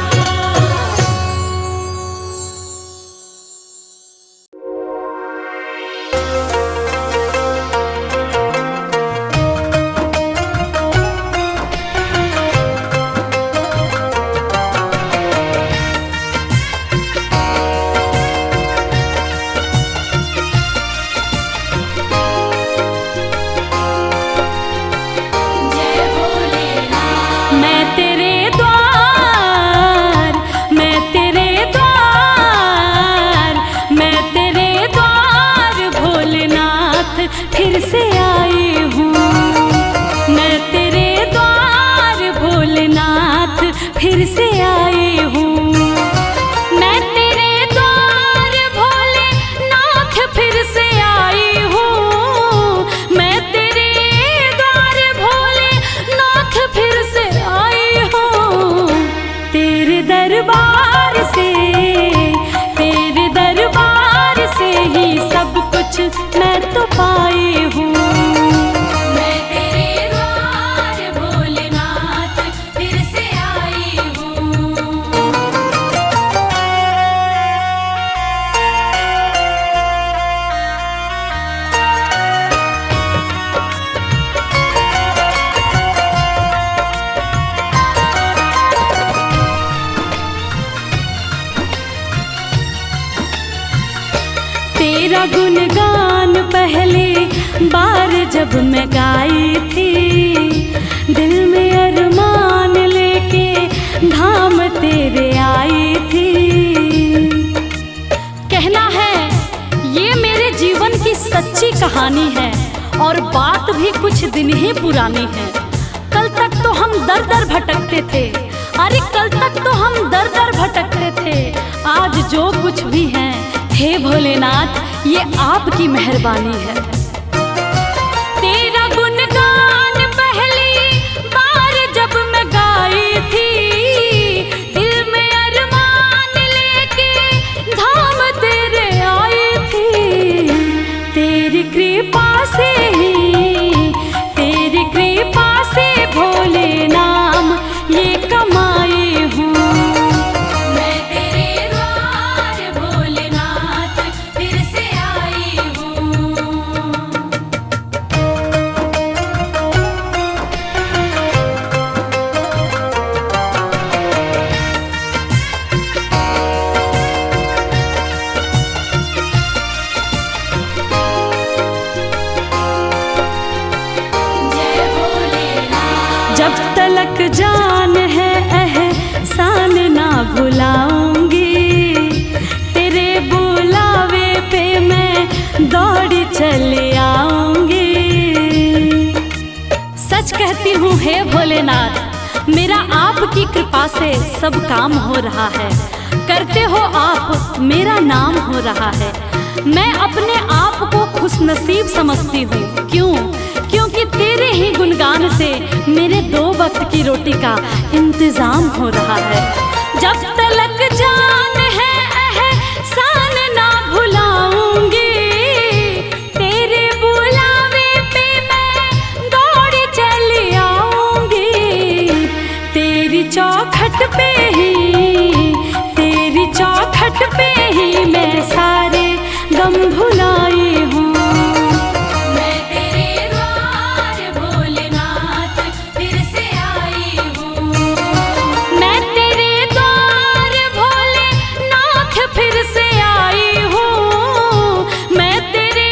जय भोलेनाथ। मैं तेरे द्वार, मैं तेरे द्वार, मैं तेरे द्वार भोलेनाथ फिर से आई हूँ। मैं तेरे द्वार भोलेनाथ फिर से आई हूँ। मैं तेरे द्वार भोलेनाथ फिर से आई हूँ। मैं तेरे द्वार भोलेनाथ फिर से आई हूँ। तेरे दरबार से ही सब कुछ मैं तो पाई हूँ। मैं तेरे द्वार भोलेनाथ फिर से आई हूँ। तेरा गुणगान पहले बार जब मैं गाई थी, दिल में अरमान लेके धाम तेरे आई थी। कहना है ये मेरे जीवन की सच्ची कहानी है और बात भी कुछ दिन ही पुरानी है। कल तक तो हम दर दर भटकते थे, अरे कल तक तो हम दर दर भटकते थे। आज जो कुछ भी है हे भोलेनाथ ये आपकी मेहरबानी है। तेरा गुणगान पहली बार जब मैं गाई थी, दिल में अरमान लेके धाम तेरे आई थी। तेरी कृपा से भोले नाम ये कमाई हूँ। मैं तेरे द्वार भोलेनाथ फिर से आई हूँ। जय भोलेनाथ। जब तलक जान है एहसान ना भुलाऊंगी, तेरे बुलावे पे मैं दौड़ी चली आऊंगी। सच कहती हूँ हे भोलेनाथ मेरा आपकी कृपा से सब काम हो रहा है। करते हो आप मेरा नाम हो रहा है। मैं अपने आप को खुशनसीब समझती हूँ। क्यों? क्योंकि तेरे ही गुणगान से मेरे 2 वक्त की रोटी का इंतजाम हो रहा है। जब तलक जान है एहसान ना भुलाऊंगी, तेरे बुलावे पे मैं दौड़ी चली आऊंगी। तेरी चौखट पे ही मैं सारे गम भुलाई हूँ। मैं तेरे द्वार भोलेनाथ फिर से आई हूँ। मैं तेरे द्वार भोलेनाथ फिर से आई हूँ। मैं तेरे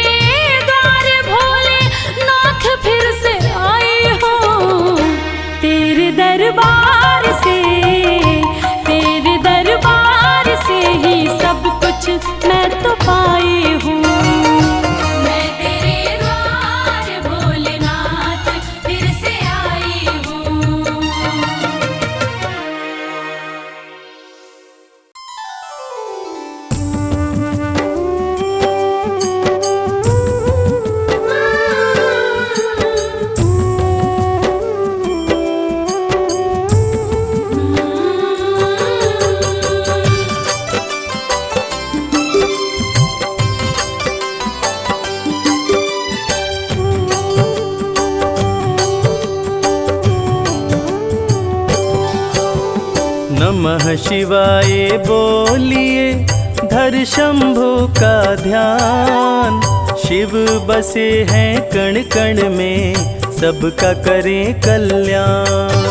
द्वार भोलेनाथ फिर से आई हूँ। तेरे दरबार से नमः शिवाय बोलिए धर शंभु का ध्यान। शिव बसे हैं कण कण में, सबका करें कल्याण।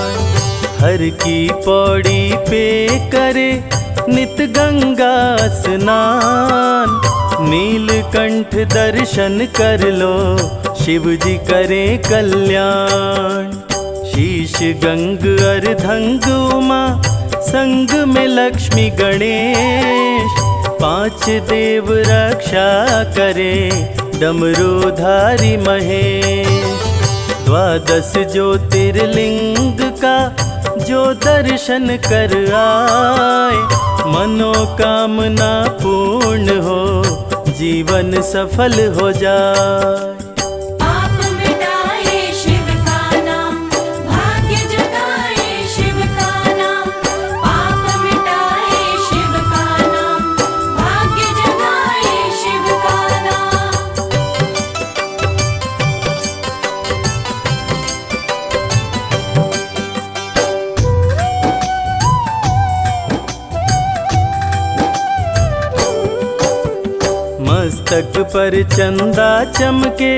हर की पौड़ी पे करे नित गंगा स्नान। नीलकंठ दर्शन कर लो, शिव जी करें कल्याण। शीश गंग अर्धंग उमा, संग में लक्ष्मी गणेश। 5 देव रक्षा करे, डमरूधारी महेश। 12 ज्योतिर्लिंग का जो दर्शन कर आए, मनोकामना पूर्ण हो, जीवन सफल हो जाए। पाप मिटाए शिव का नाम, भाग्य जगाए शिव का नाम। पाप मिटाए शिव का नाम, भाग्य जगाए शिव का नाम। मस्तक पर चंदा चमके,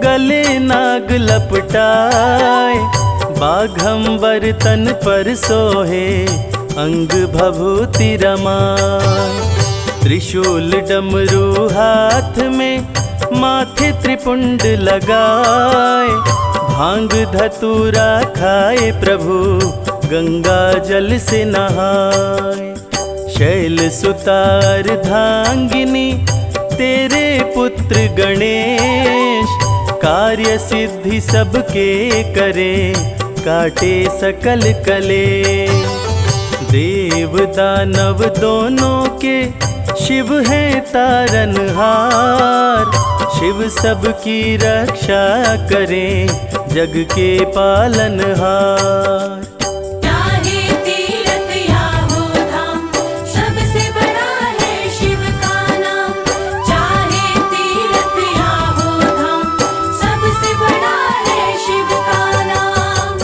गले नाग लपटाए। बाघंबर तन पर सोहे, अंग भभूति रमाए। त्रिशूल डमरू हाथ में, माथे त्रिपुंड लगाए। भांग धतूरा खाए प्रभु, गंगा जल से नहाए। शैल सुतार धांगिनी, तेरे पुत्र गणेश। कार्य सिद्धि सबके करे, काटे सकल कलेश। देव दानव दोनों के, शिव है तारनहार। शिव सबकी रक्षा करे, जग के पालनहार। चाहे तीर्थ या हो धाम, सबसे बड़ा है शिव का नाम। चाहे तीर्थ या हो धाम, सबसे बड़ा है शिव का नाम।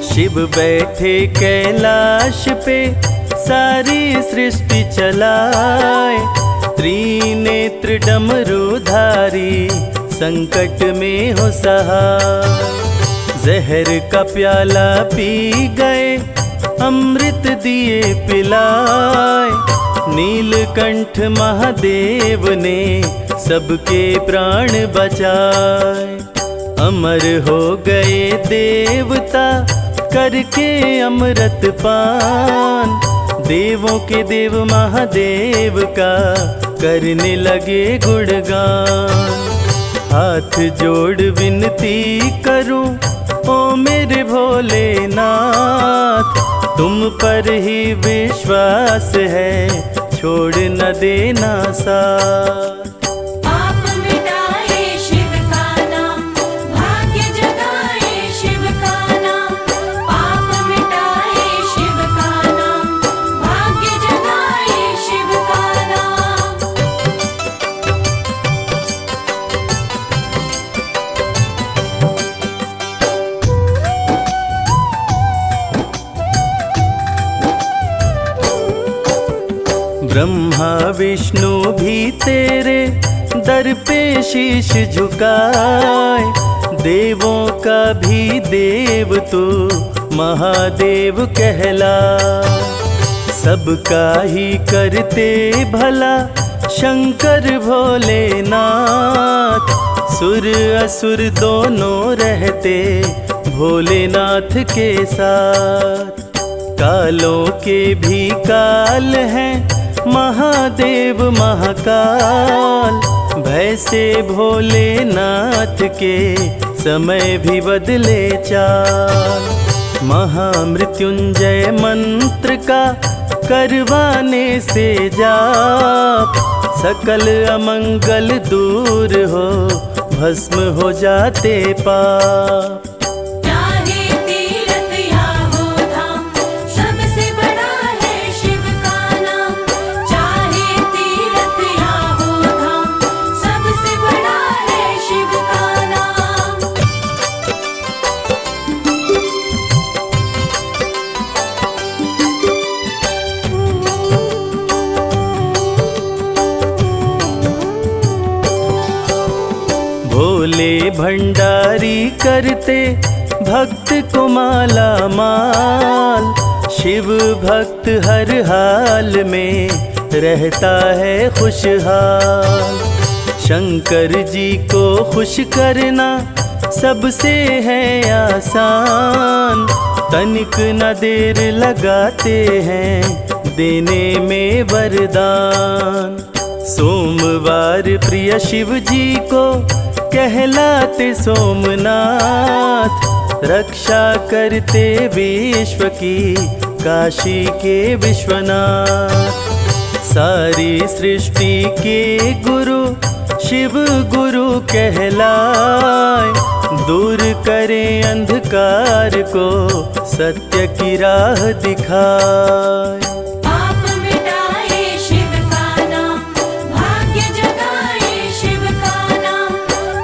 शिव बैठे कैलाश पे, सारी सृष्टि चलाए। त्रिनेत्र डमरूधारी, संकट में हो सहाय। जहर का प्याला पी गए, अमृत दिए पिलाए। नीलकंठ महादेव ने, सबके प्राण बचाए। अमर हो गए देवता, करके अमृत पान। देवों के देव महादेव का, करने लगे गुणगान। हाथ जोड़ विनती करूं, ओ मेरे भोलेनाथ। तुम पर ही विश्वास है, छोड़ न देना साथ। पाप मिटाए शिव का नाम, भाग्य जगाए शिव का नाम। पाप मिटाए शिव का नाम, भाग्य जगाए शिव का नाम। ब्रह्मा विष्णु भी तेरे दर पे शीश झुकाए। देवों का भी देव तू, महादेव कहला। सबका ही करते भला, शंकर भोलेनाथ। सुर असुर दोनों रहते, भोलेनाथ के साथ। कालों के भी काल हैं, महादेव महाकाल। भय से भोलेनाथ के, समय भी बदले चाल। महामृत्युंजय मंत्र का, करवाने से जाप। सकल अमंगल दूर हो, भस्म हो जाते पाप। चाहे तीर्थ या हो धाम, सबसे बड़ा है शिव का नाम। भंडारी करते भक्त को माला माल। शिव भक्त हर हाल में रहता है खुशहाल। शंकर जी को खुश करना सबसे है आसान। तनिक न देर लगाते हैं देने में वरदान। सोमवार प्रिय शिव जी को कहलाते सोमनाथ। रक्षा करते विश्व की काशी के विश्वनाथ। सारी सृष्टि के गुरु शिव गुरु कहलाए। दूर करें अंधकार को सत्य की राह दिखाए। पाप मिटाए शिव का नाम, भाग्य जगाए शिव का नाम।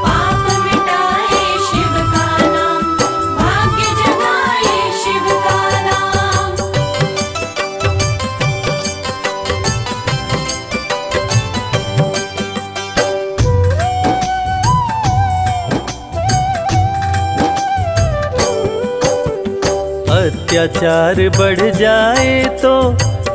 पाप मिटाए शिव का नाम, भाग्य जगाए शिव का नाम। अत्याचार बढ़ जाए तो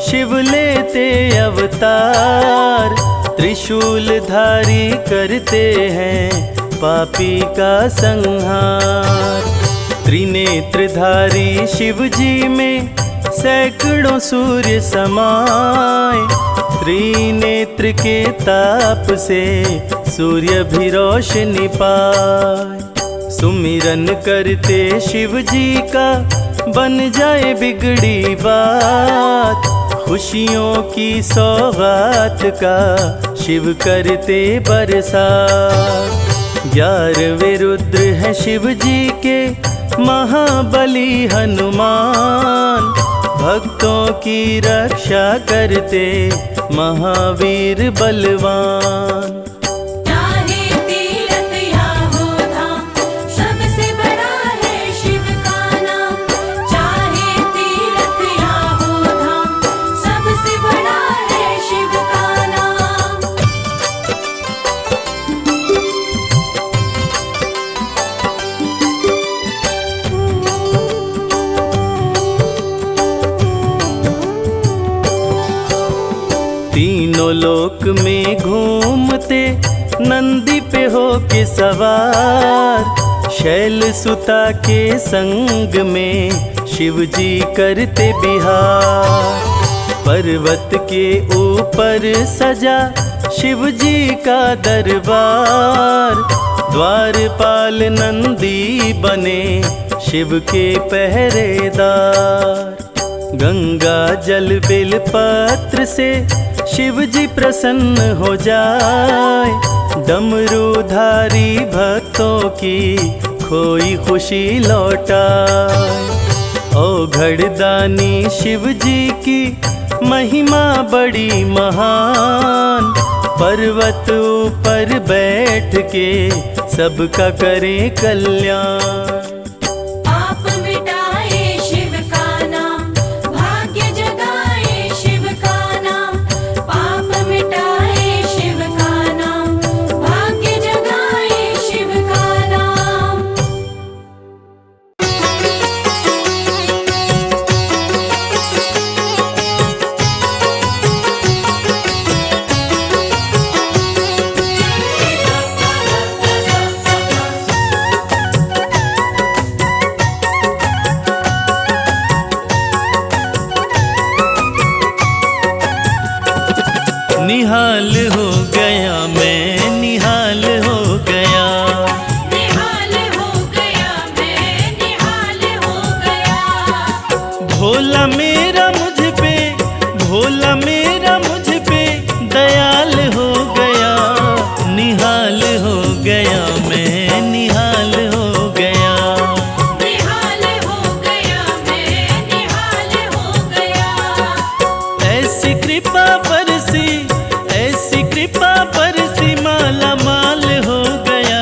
शिव लेते अवतार। त्रिशूल धारी करते हैं पापी का संहार। त्रिनेत्रधारी शिव जी में सैकड़ों सूर्य समाए। त्रिनेत्र के ताप से सूर्य भी रोशनी पाए। सुमिरन करते शिव जी का बन जाए बिगड़ी बात। खुशियों की सौगात का शिव करते बरसात। 11वें रुद्र है शिव जी के महाबली हनुमान। भक्तों की रक्षा करते महावीर बलवान। चाहे तीर्थ या हो धाम, सबसे बड़ा है शिव का नाम। चाहे तीर्थ या हो धाम, सबसे बड़ा है शिव का नाम। तीनों लोक में घूमते नंदी पे हो के सवार। शैल सुता के संग में शिव जी करते बिहार। पर्वत के ऊपर सजा शिव जी का दरबार। द्वारपाल नंदी बने शिव के पहरेदार। गंगा जल बेल पत्र से शिव जी प्रसन्न हो जाए। डमरूधारी भक्तों की खोई खुशी लौटाए। औघड़दानी शिव जी की महिमा बड़ी महान। पर्वत ऊपर बैठ के सबका करें कल्याण। पाप मिटाए शिव का नाम, भाग्य जगाए शिव का नाम। पाप मिटाए शिव का नाम, भाग्य जगाए शिव का नाम। निहाल हो गया मैं, निहाल हो गया। निहाल हो गया मैं, निहाल हो गया। भोला मेरा मुझ पे, भोला मेरा मुझ पे दयाल हो गया। निहाल हो गया मैं, निहाल हो गया। निहाल हो गया मैं, निहाल हो गया। ऐसी कृपा बरसी, ऐसी कृपा बरसी, माला माल हो गया।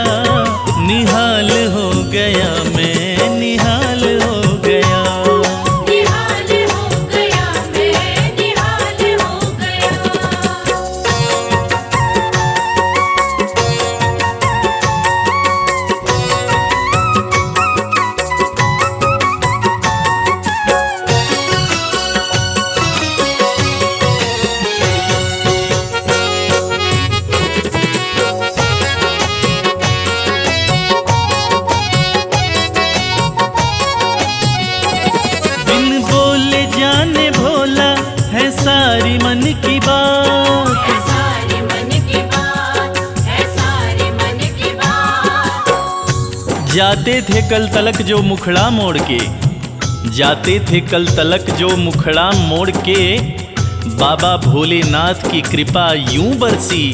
निहाल हो गया मैं, निहाल हो गया। निहाल हो जाते थे कल तलक जो मुखड़ा मोड़ के, जाते थे कल तलक जो मुखड़ा मोड़ के, बाबा भोलेनाथ की कृपा यूं बरसी,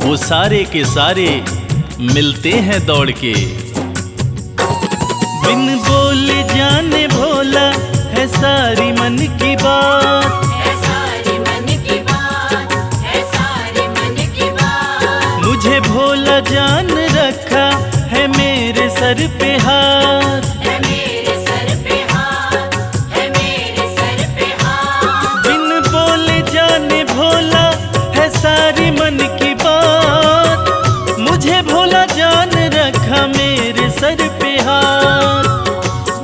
वो सारे के सारे मिलते हैं दौड़ के। बिन बोले जाने भोला है सारी मन की बात, है सारी मन की बात, है सारी मन की बात। मुझे भोला जान रखा है मेरे सर पे हाथ, है मेरे सर पे हाथ, है मेरे सर पे हाथ। बिन बोले जाने भोला है सारी मन की बात, मुझे भोला जान रखा मेरे सर पे हाथ।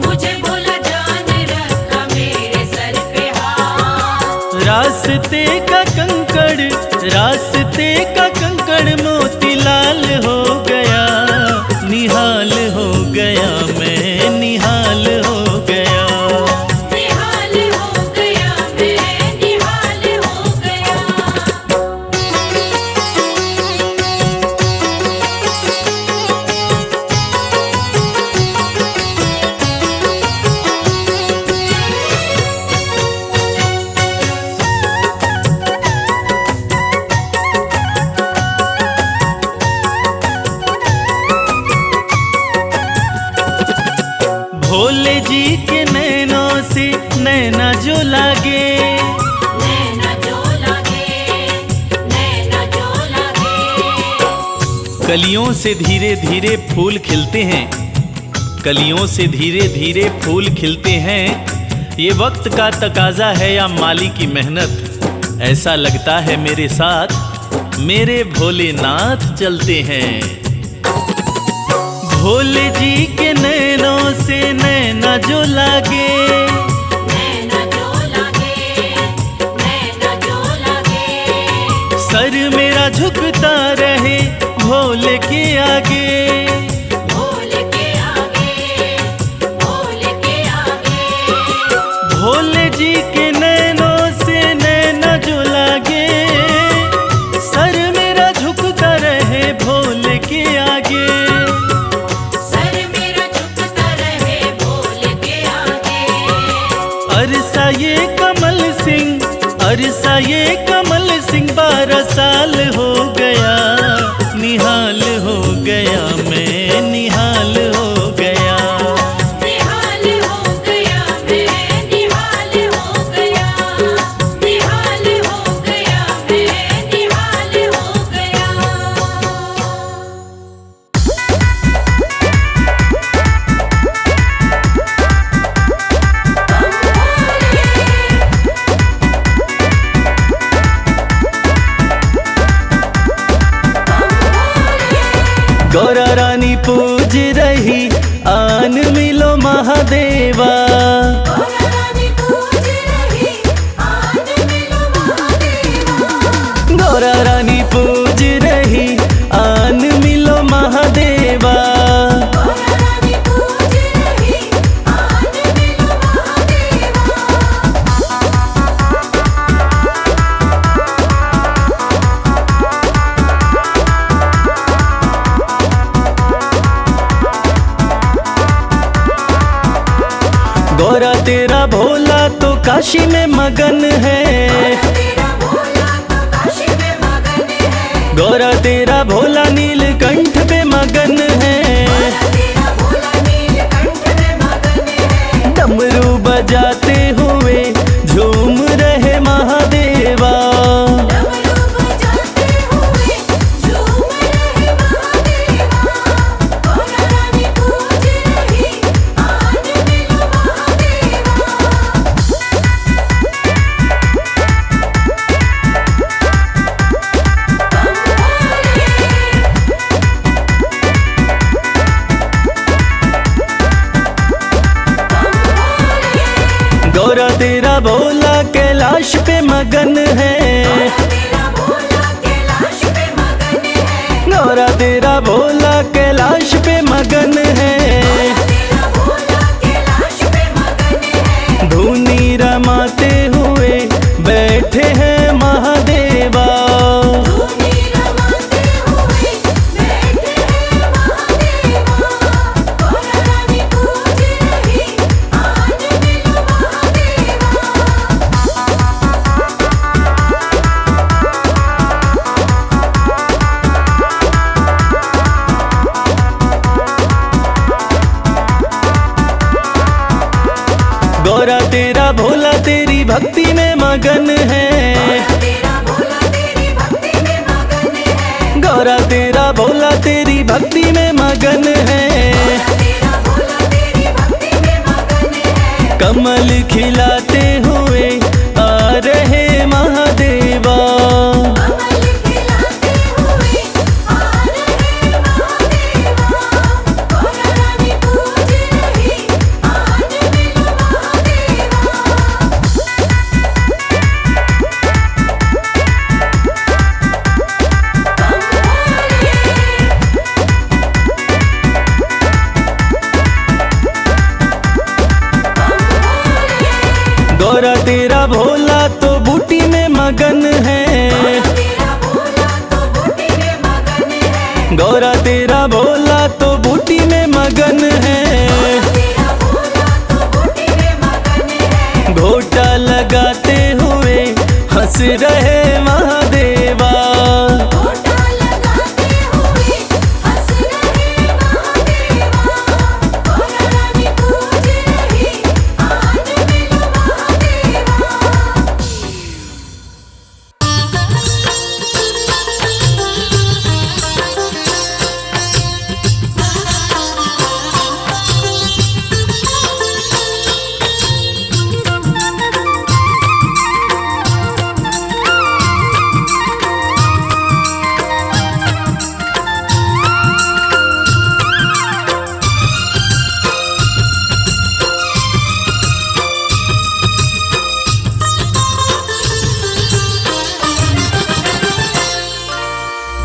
मुझे भोला जान रखा मेरे सर पे हाथ। रास्ते का कंकड़, रास्ते का कंकड़ मोतीलाल हो गया, निहाल हो गया, मैं निहाल हो गया। निहाल हो गया, मैं निहाल हो गया। भोले जी के नैनों से नैना जो लागे, नैना जो लागे, नैना जो लागे। कलियों से धीरे धीरे फूल खिलते हैं, कलियों से धीरे धीरे फूल खिलते हैं। ये वक्त का तकाजा है या माली की मेहनत, ऐसा लगता है मेरे साथ मेरे भोलेनाथ चलते हैं। भोले जी के नैनों से नैना जो लागे, नैना जो लागे, नैना जो लागे। सर मेरा झुकता रहे भोले के आगे, भोले के आगे, भोले के आगे। भोले जी के नैनों से नैना जो लागे, सर मेरा झुकता रहे भोले के आगे। सर मेरा झुकता रहे भोले के आगे। अरसा ये कमल सिंह, अरसा ये कमल सिंह 12 साल हो गया, निहाल हो गया, मैं निहाल हो गया। निहाल हो गया, मैं निहाल हो गया। निहाल हो गया, मैं निहाल हो गया। गौरा रानी पूज रही आन मिलो महादेवा, गौरा रानी पूज रही आन मिलो महादेवा। गौरा रानी पूज रही आन मिलो महादेवा। गौरा रानी पूज रही आन मिलो महादेवा। गौरा तेरा भोला तो काशी में मगन है, तेरा भोला तो काशी में मगन है। गौरा तेरा भोला नीलकंठ पे मगन है। तेरा भोला नीलकंठ में मगन है। डमरू बजाते हुए झूम रहे महादेवा, डमरू बजाते हुए झूम रहे महादेवा। गौरा रानी पूज रही आन मिलो महादेवा। गौरा तेरा भोला कैलाश पे मगन है, तेरा भोला कैलाश पे मगन है। गौरा तेरा भोला कैलाश पे मगन है। तेरा भोला कैलाश पे मगन है। धुनी रमाते हुए बैठे हैं महादेवा, धूनी रमाते हुए बैठे हैं महादेवा। गौरा तेरा भोला तेरी भक्ति में मगन है। तेरा भोला तेरी भक्ति में मगन है। गौरा तेरा भोला तेरी भक्ति में मगन है। तेरा भोला तेरी भक्ति में मगन है। कमल खिलाते हुए आ रहे महादेवा। कमल खिलाते हुए आ रहे महादेवा। गौरा रानी पूज रही आज मिलो महादेवा। गौरा तेरा भोला तो बूटी में मगन है। तेरा भोला तो बूटी में मगन है। गौरा तेरा भोला तो बूटी में मगन है। तेरा भोला तो बूटी में मगन है। घोटा लगाते हुए हंस रहे महादेवा। घोटा लगाते हुए हंस रहे महादेवा। गौरा रानी पूज रही आज मिलो महादेवा।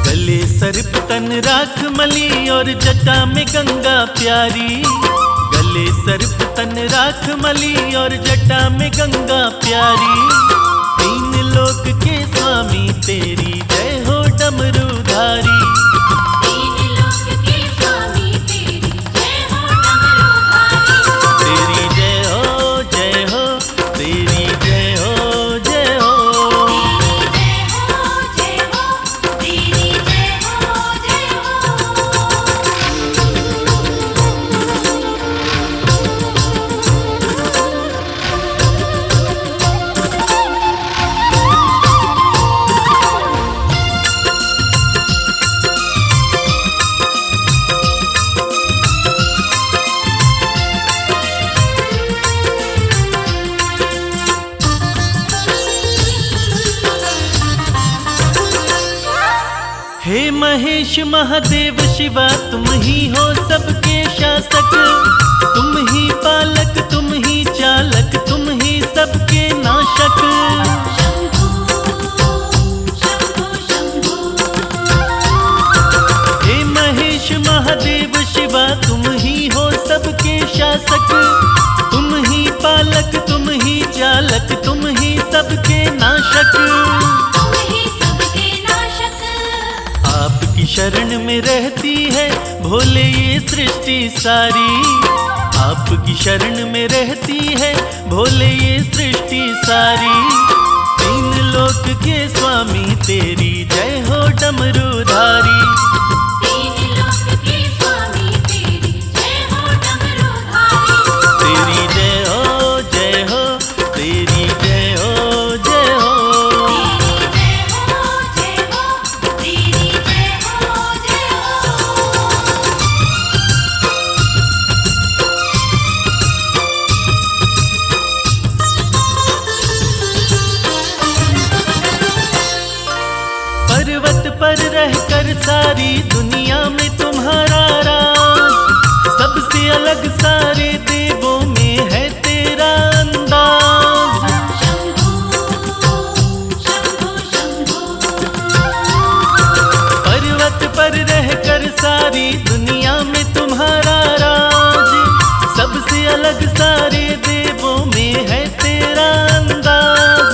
गले सर्प तन राख मली और जटा में गंगा प्यारी। गले सर्प तन राख मली और जटा में गंगा प्यारी। तीन लोक के स्वामी तेरी जय हो डमरूधारी। तीन लोक के स्वामी तेरी जय हो डमरूधारी। तेरी जय हो जय हो तेरी जय हो जय हो। तेरी जय हो जय हो तेरी जय हो जय हे महेश महादेव शिवा तुम ही हो सबके शासक। तुम ही पालक तुम ही चालक तुम ही सबके नाशक। शंभो शंभो शंभो। हे महेश महादेव शिवा तुम ही हो सबके शासक। तुम ही पालक तुम ही चालक तुम ही सबके नाशक। तुम ही सबके नाशक। आपकी शरण में रहती है भोले ये सृष्टि सारी। आपकी शरण में रहती है भोले ये सृष्टि सारी। तीन लोक के स्वामी तेरी जय हो डमरूधारी। तीन लोक के स्वामी तेरी जय हो डमरूधारी। तेरी जय हो जय हो तेरी जय हो जय हो। तेरी जय हो जय हो तेरी जय हो जय हो। पर्वत पर रहकर सारी दुनिया में तुम्हारा राज। सबसे अलग सारे देवों में है तेरा अंदाज। शंभो शंभो शंभो। पर्वत पर रहकर सारी दुनिया में तुम्हारा राज। सबसे अलग सारे देवों में है तेरा अंदाज।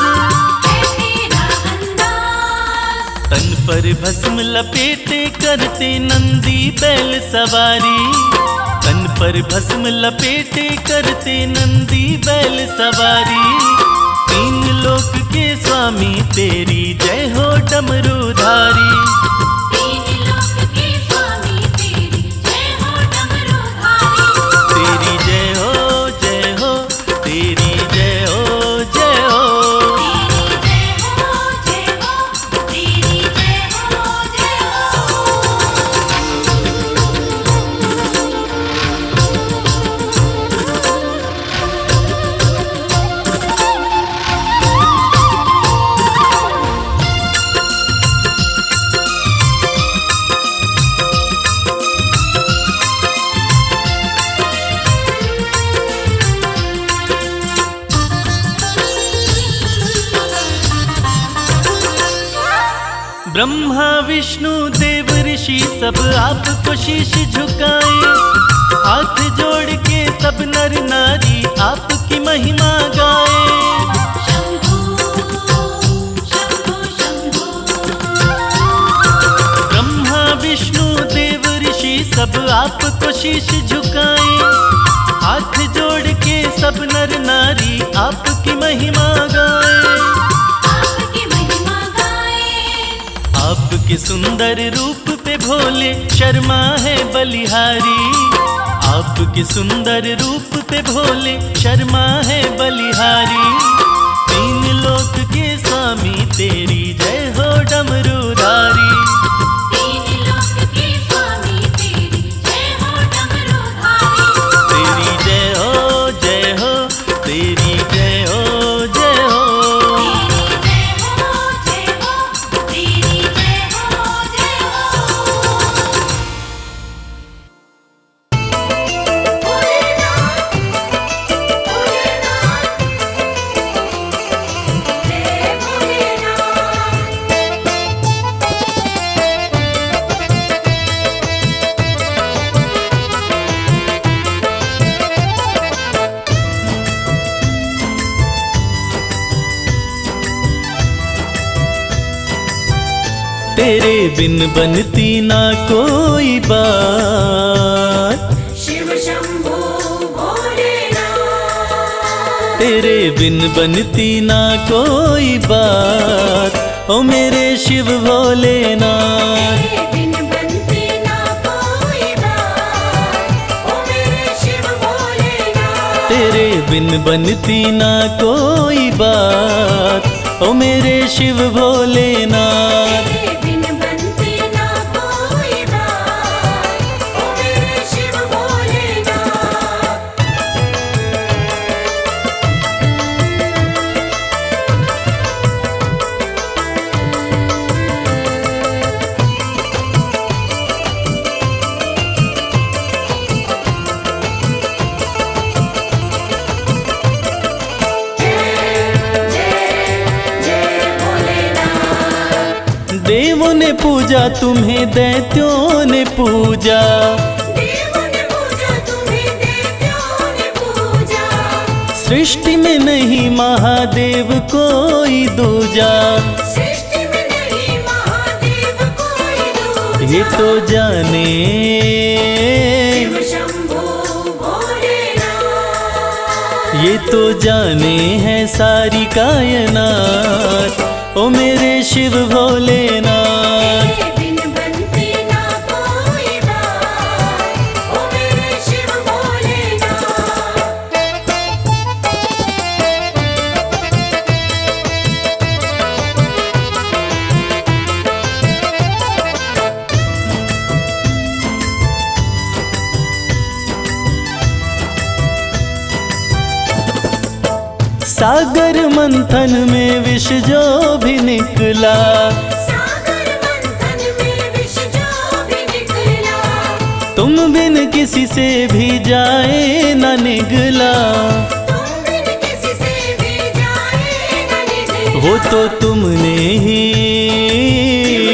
है तेरा अंदाज। तन पर भस्म लपेटे करते नंदी बैल सवारी। तन पर भस्म लपेटे करते नंदी बैल सवारी। तीन लोक के स्वामी तेरी जय हो डमरूधारी। तीन लोक के स्वामी तेरी जय हो डमरूधारी। तेरी जय हो जय हो तेरी ब्रह्मा विष्णु देव ऋषि सब आपको शीश झुकाए, हाथ जोड़ के सब नर नारी आपकी महिमा गाए। शंभो शंभो शंभो। ब्रह्मा विष्णु देव ऋषि सब आपको शीश झुकाए, हाथ जोड़ के सब नर नारी आपकी महिमा गाए। आपकी महिमा गाए। आपके सुंदर रूप पे भोले शर्मा है बलिहारी, आपके सुंदर रूप पे भोले शर्मा है बलिहारी। तीन लोक के स्वामी तेरी जय हो डमरूधारी। तीन लोक के स्वामी तेरी जय हो डमरूधारी। तेरी जय हो जय हो, तेरी जय हो जय हो। तेरी जय हो जय हो, तेरी जय हो जय हो। भोलेनाथ भोलेनाथ जय भोलेनाथ। तेरे बिन बनती ना कोई बात, शिव शंभो भोलेनाथ। तेरे बिन बनती ना कोई बात, ओ मेरे शिव भोलेनाथ। तेरे बिन बनती ना कोई बात, ओ मेरे शिव भोलेनाथ। तेरे बिन बनती ना कोई बात, ओ मेरे शिव भोलेनाथ। तेरे बिन बनती ना कोई बात, ओ मेरे शिव भोलेनाथ। देवों ने पूजा तुम्हें, दैत्यों ने पूजा, देवों ने पूजा तुम्हें, दैत्यों ने पूजा। सृष्टि में नहीं महादेव कोई दूजा। सृष्टि में नहीं महादेव कोई दूजा। ये तो जाने शिव शंभो भोलेनाथ। ये तो जाने है सारी कायनात, ओ मेरे शिव भोलेनाथ। तेरे बिन बनती ना कोई बात, ओ मेरे शिव भोलेनाथ। सागर मंथन में विष जो भी निकला, सागर मंथन में विष जो भी निकला। तुम बिन किसी से भी जाए न निगला। तुम बिन किसी से भी जाए न निकला। वो तो तुमने ही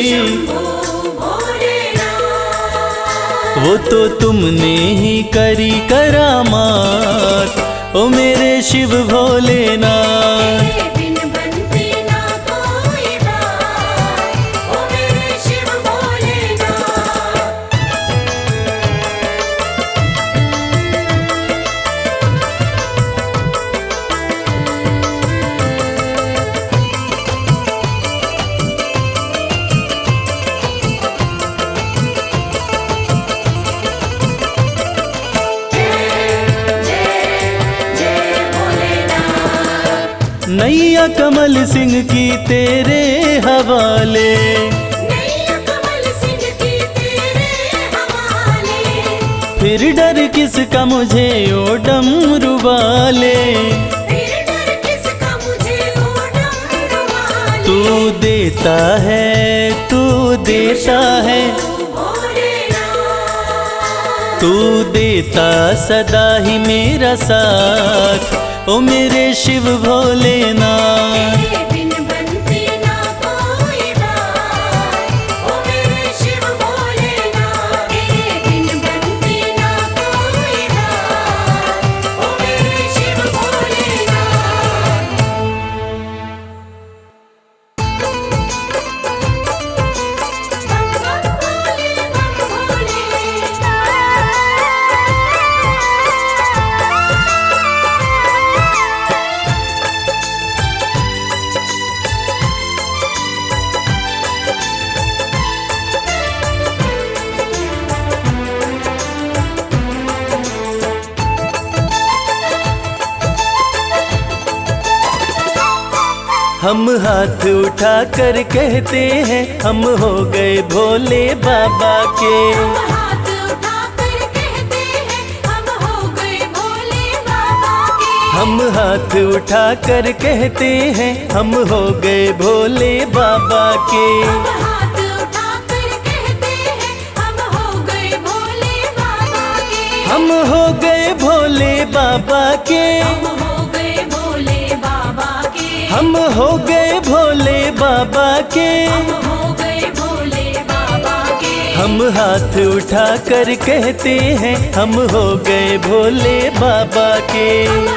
शंभो भोलेनाथ। वो तो तुमने ही करी करामात, ओ मेरे शिव भोलेनाथ। तेरे बिन बनती ना कोई बात, ओ मेरे शिव भोलेनाथ। नैया कमल सिंह की तेरे हवाले, नैया कमल सिंह की तेरे हवाले। फिर डर किसका मुझे ओ डमरू वाले। फिर डर किसका मुझे ओ डमरू वाले। तू देता है, तू देता है, भोलेनाथ। तू देता सदा ही मेरा साथ, ओ मेरे शिव भोलेनाथ। तेरे बिन बनती ना कोई बात, हम हाथ उठा कर कहते हैं हम हो गए भोले बाबा के। हाथ उठाकर कहते हैं हम हो गए भोले बाबा के। हम हाथ उठा कर कहते हैं हम हो गए भोले बाबा के। हाथ उठाकर कहते हैं हम हो गए भोले बाबा के। हम हो गए भोले बाबा के। हम हो गए भोले बाबा के। हम हो गए भोले बाबा के। हम हो गए भोले बाबा के। हम हाथ उठा कर कहते हैं हम हो गए भोले बाबा के।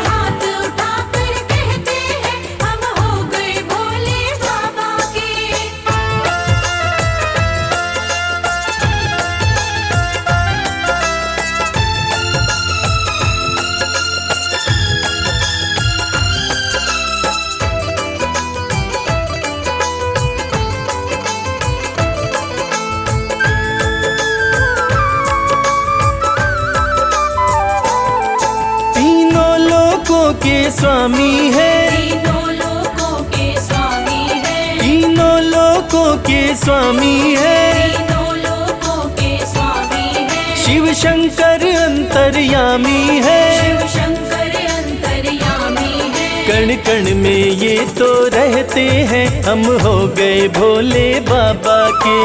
हाथ उठाकर कहते हैं हम हो गए भोले बाबा के। तीनों लोकों के स्वामी है। तीनों लोकों के स्वामी है। तीनों लोकों के स्वामी है। तीनों लोकों के स्वामी है। शिव शंकर अंतर्यामी है। शिव शंकर अंतर्यामी है। कण कण में ये तो रहते हैं हम हो गए भोले बाबा के।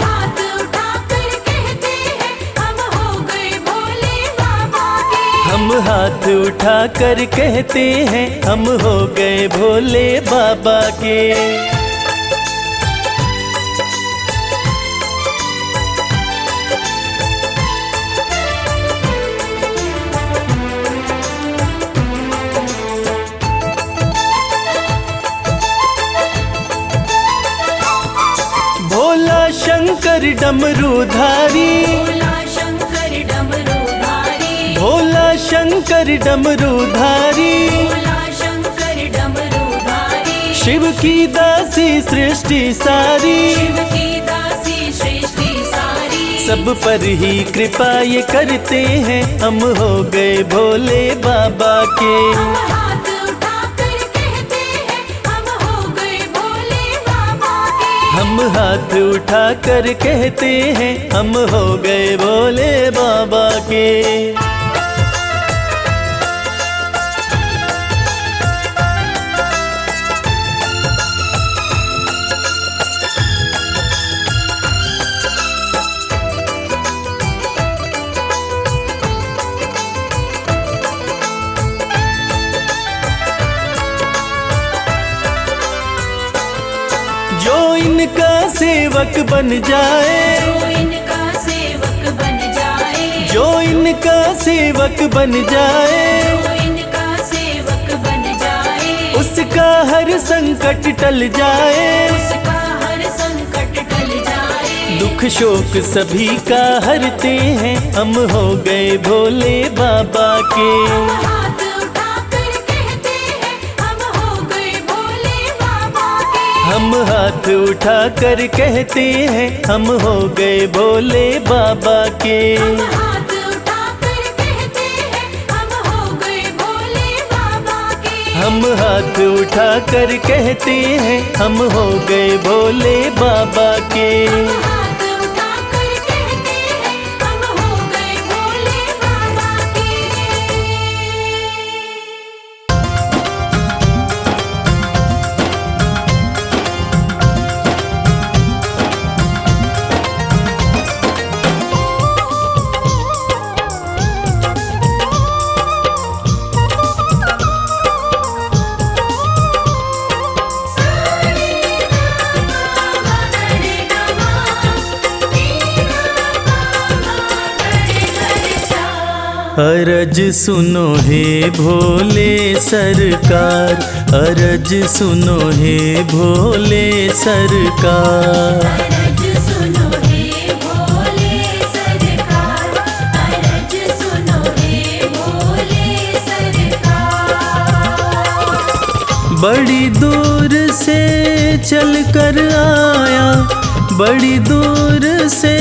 हाथ उठाकर कहते हैं हम हो गए भोले बाबा के। हम हाथ उठा कर कहते हैं हम हो गए भोले बाबा के। भोला शंकर डमरूधारी। भोला शंकर डमरूधारी। भोला शंकर डमरूधारी। भोला शंकर डमरूधारी। शिव की दासी सृष्टि सारी। शिव की दासी सृष्टि सारी। सब पर ही कृपा ये करते हैं हम हो गए भोले बाबा के। हाथ उठाकर कहते हैं हम हो गए भोले बाबा के। हम हाथ उठा कर कहते हैं हम हो गए भोले बाबा के। जो इनका सेवक बन जाए। जो इनका सेवक बन जाए। जो इनका सेवक बन जाए। जो इनका सेवक बन जाए। उसका हर संकट टल जाए। उसका हर संकट टल जाए। दुख शोक सभी का हरते हैं हम हो गए भोले बाबा के। हाथ उठाकर कहते हैं हम हो गए भोले बाबा के। हम हाथ उठा कर कहते हैं हम हो गए भोले बाबा के। हाथ उठाकर कहते हैं हम हो गए भोले बाबा के। हम हाथ उठा कर कहते हैं हम हो गए भोले बाबा के। हाथ उठाकर कहते हैं हम हो गए भोले बाबा के। अरज सुनो हे भोले सरकार। अरज सुनो हे भोले सरकार। अरज सुनो हे भोले सरकार। अरज सुनो हे भोले सरकार। बड़ी दूर से चल कर आया। बड़ी दूर से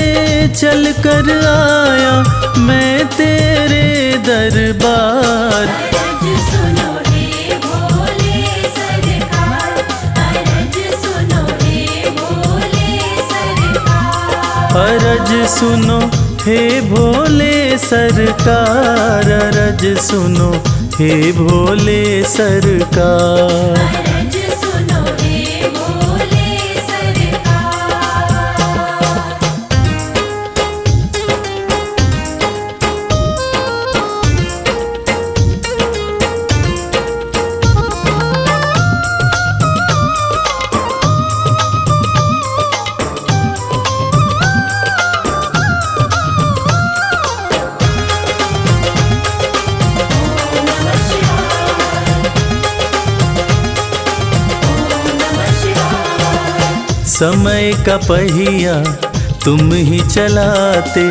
चल कर आया मैं तेरे दरबार। अरज सुनो हे भोले सरकार। अरज सुनो हे भोले सरकार, अरज सुनो हे भोले सरकार। अरज सुनो हे भोले सरकार। समय का पहिया तुम ही चलाते,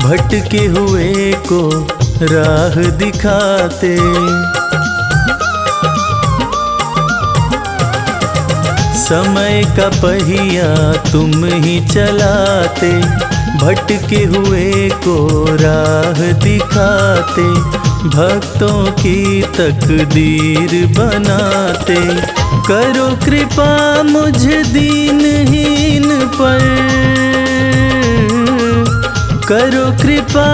भटके हुए को राह दिखाते। समय का पहिया तुम ही चलाते, भटके हुए को राह दिखाते। भक्तों की तकदीर बनाते, करो कृपा मुझ दीनहीन पर, करो कृपा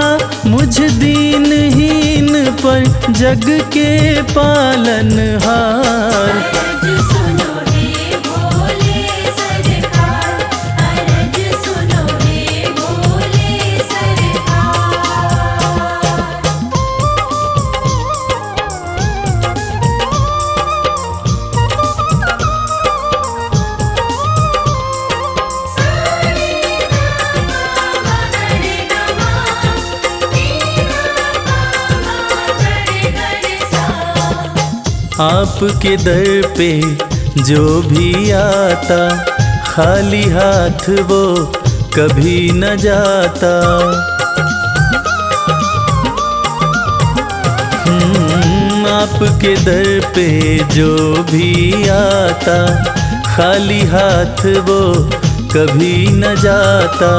मुझ दीनहीन पर, जग के पालनहार। अरज सुनो हे भोले सरकार, अरज सुनो हे भोले सरकार। आपके दर पे जो भी आता, खाली हाथ वो कभी न जाता। आपके दर पे जो भी आता, खाली हाथ वो कभी न जाता।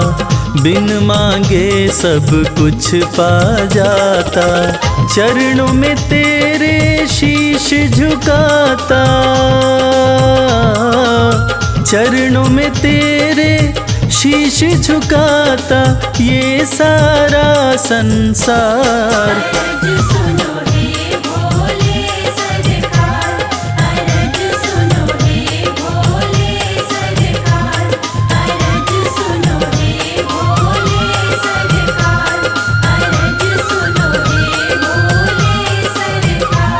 बिन मांगे सब कुछ पा जाता, चरणों में तेरे शीश झुकाता, चरणों में तेरे शीश झुकाता ये सारा संसार। अरज सुनो हे भोले सरकार, अरज सुनो हे भोले सरकार, अरज सुनो हे भोले सरकार, अरज सुनो हे भोले सरकार।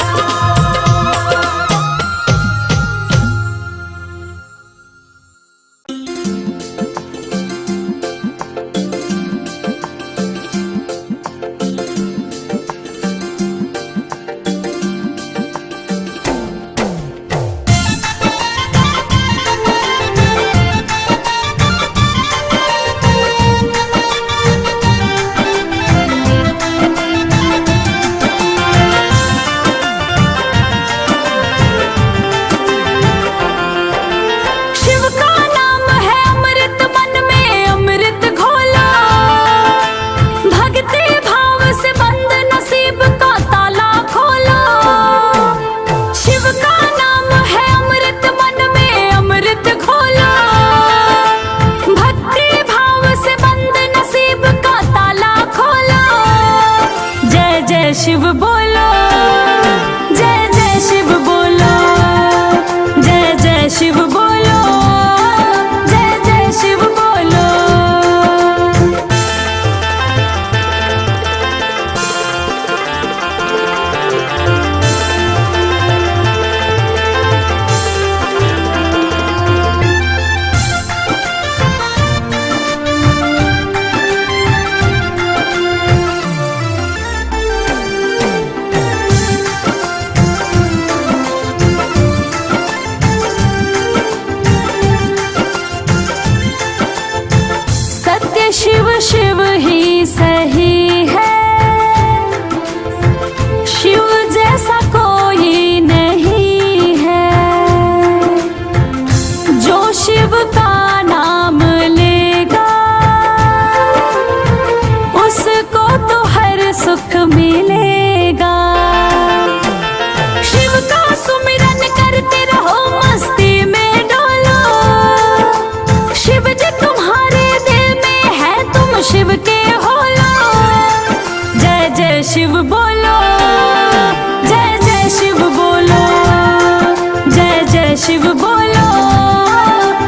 जय शिव बोलो,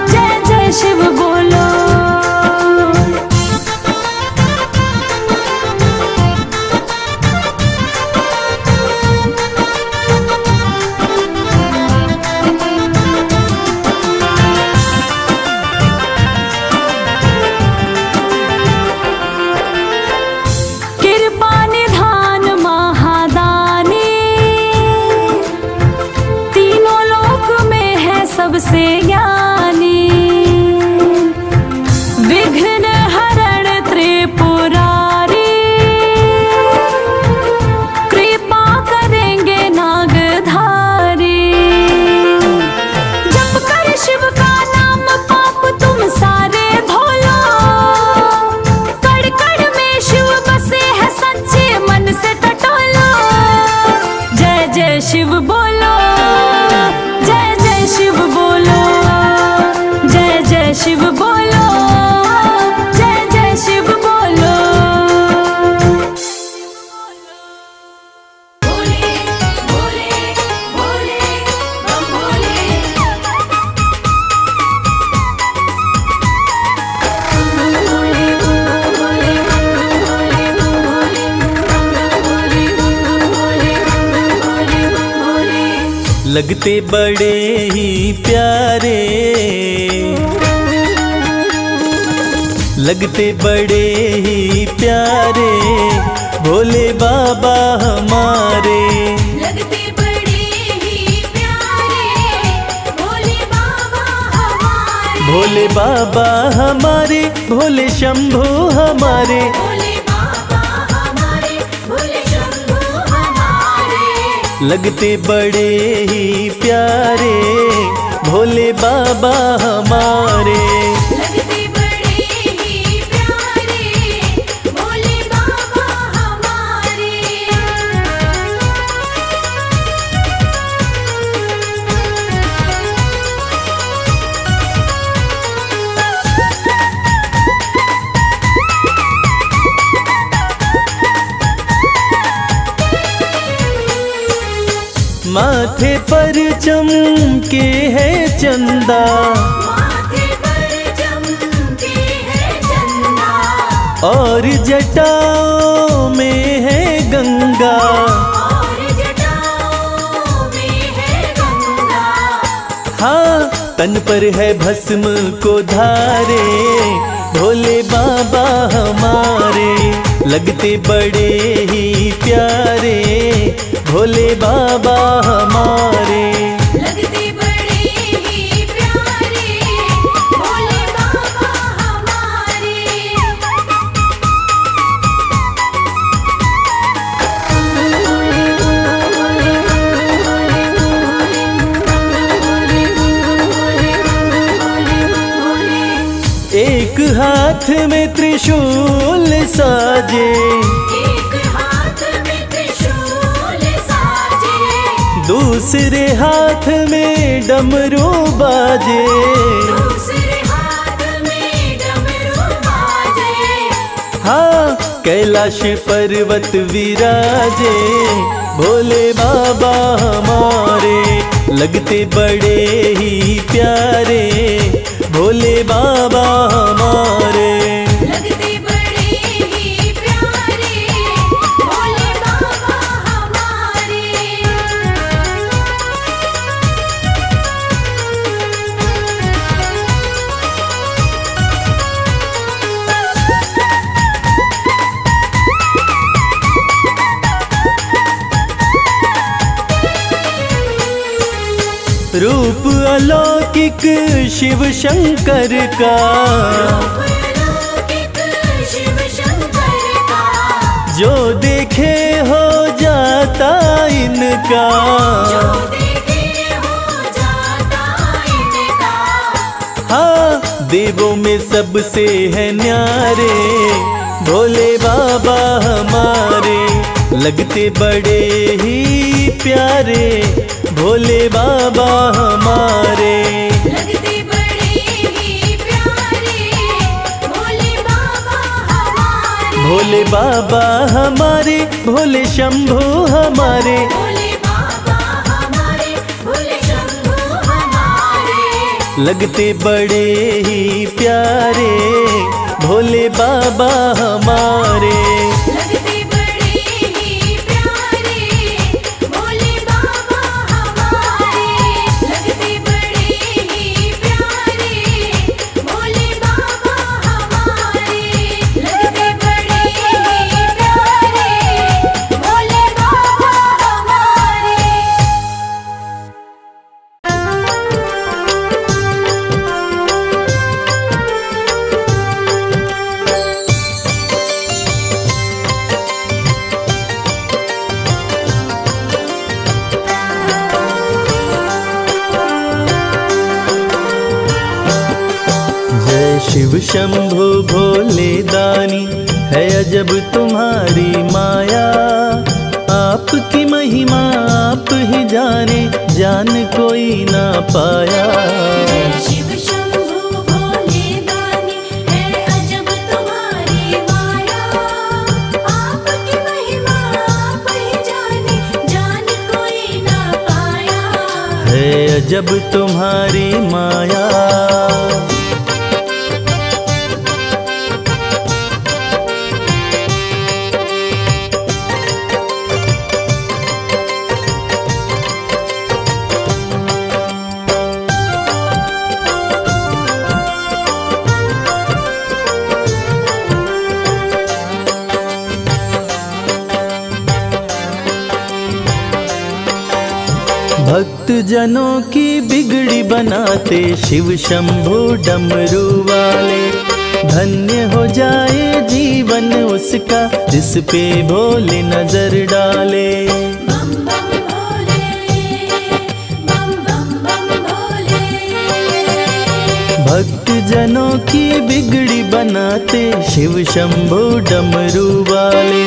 जय जय शिव बोलो। कृपा निधान महादानी, तीनों लोक में है सबसे ज्ञानी। विघ्न हरण त्रिपुरारी, कृपा करेंगे नागधारी। जप कर शिव का नाम पाप तुम सारे धो लो, कड़ कड़ में शिव बसे है सच्चे मन से टटोलो। जय जय शिव बोलो, जय जय शिव बोलो, जय जय शिव बोलो, जय जय शिव बोलो। भोले भोले भोले बम भोले, भोले भोले भोले भोले। लगते बड़े ही प्यारे, लगते बड़े ही प्यारे, भोले बाबा हमारे। लगते बड़े ही प्यारे, भोले बाबा हमारे। भोले बाबा हमारे, भोले शंभू हमारे। भोले बाबा हमारे, भोले शंभू हमारे। लगते बड़े ही प्यारे, भोले बाबा हमारे। लगते बड़े ही प्यारे, भोले बाबा हमारे। माथे पर चमके है चंदा, माथे पर चमके है चंदा, और जटाओं में है गंगा। और जटाओं में है गंगा। हाँ, तन पर है भस्म को धारे, भोले बाबा हमारे। लगते बड़े ही प्यारे, भोले बाबा हमारे। लगते बड़े ही प्यारे, भोले बाबा हमारे। एक हाथ में त्रिशूल साजे, एक हाथ में त्रिशूल साजे, दूसरे हाथ में डमरू बाजे। दूसरे हाथ में डमरू बाजे। हाँ, कैलाश पर्वत विराजे, भोले बाबा हमारे। लगते बड़े ही प्यारे, भोले बाबा हमारे। लगते बड़े ही प्यारे, भोले बाबा हमारे। रूप अलौकिक शिव शंकर का, अलौकिक शिव शंकर का, जो देखे हो जाता इनका। जो देखे हो जाता इनका। हाँ, देवों में सबसे है न्यारे, भोले बाबा हमारे। लगते बड़े ही प्यारे, भोले बाबा हमारे। लगते बड़े ही प्यारे, भोले बाबा हमारे। भोले बाबा हमारे, भोले शंभू हमारे। भोले बाबा हमारे, भोले शंभू हमारे। लगते बड़े ही प्यारे भोले बाबा हमारे। लगते बड़े ही प्यारे भोले बाबा हमारे। लगते बड़े ही प्यारे भोले बाबा हमारे। लगते बड़े ही प्यारे भोले बाबा हमारे। जय शिव शंभु भोले दानी, है अजब तुम्हारी माया। आपकी महिमा आप ही जाने, जान कोई ना पाया। शिव शंभु भोले दानी, है अजब तुम्हारी माया। आपकी महिमा आप ही जाने, जान कोई ना पाया। है अजब तुम्हारी माया। भक्त जनों की बिगड़ी बनाते शिव शंभु डमरू वाले। धन्य हो जाए जीवन उसका, जिस पे भोले नजर डाले। बम बम भोले, बम बम बम भोले। भक्त जनों की बिगड़ी बनाते शिव शंभु डमरू वाले।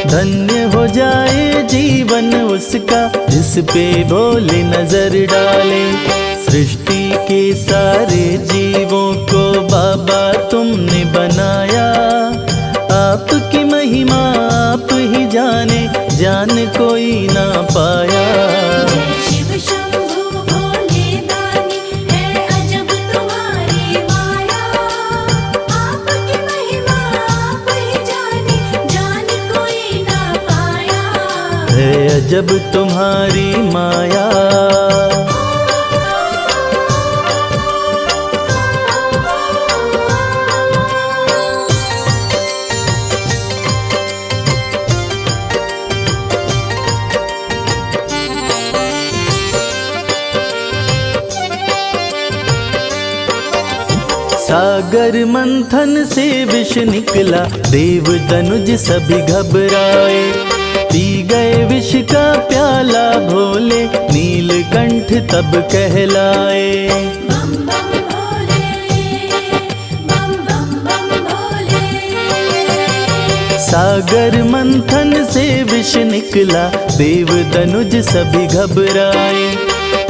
धन्य हो जाए जीवन उसका, जिस पे भोले नजर डाले। सृष्टि के सारे जीवों को बाबा तुमने बनाया। आपकी महिमा आप ही जाने, जान कोई ना पाया। शिव शंभु भोले दानी, है अजब तुम्हारी माया। आपकी महिमा आप ही जाने, जान कोई ना पाया। है अजब तुम्हारी माया। सागर मंथन से विष निकला, देव दनुज सभी घबराए। पी गए विष का प्याला भोले, नीलकंठ तब कहलाए। बम बम भोले, बम बम बम भोले। सागर मंथन से विष निकला, देव दनुज सभी घबराए।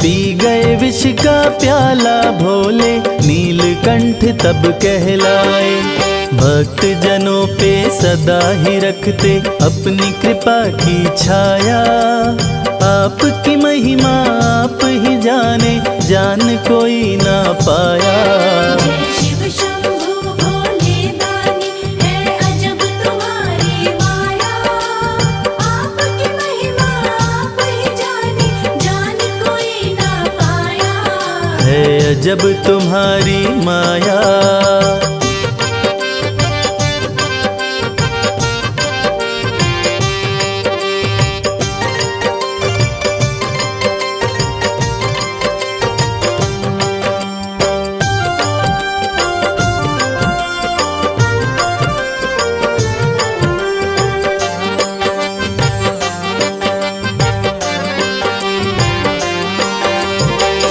पी गए विष का प्याला भोले, नीलकंठ तब कहलाए। भक्त जनों पे सदा ही रखते अपनी कृपा की छाया। आपकी महिमा आप ही जाने, जान कोई ना पाया। शिव शंभु भोले दानी, है अजब तुम्हारी माया। आपकी महिमा आप ही जाने, जान कोई ना पाया। है अजब तुम्हारी माया।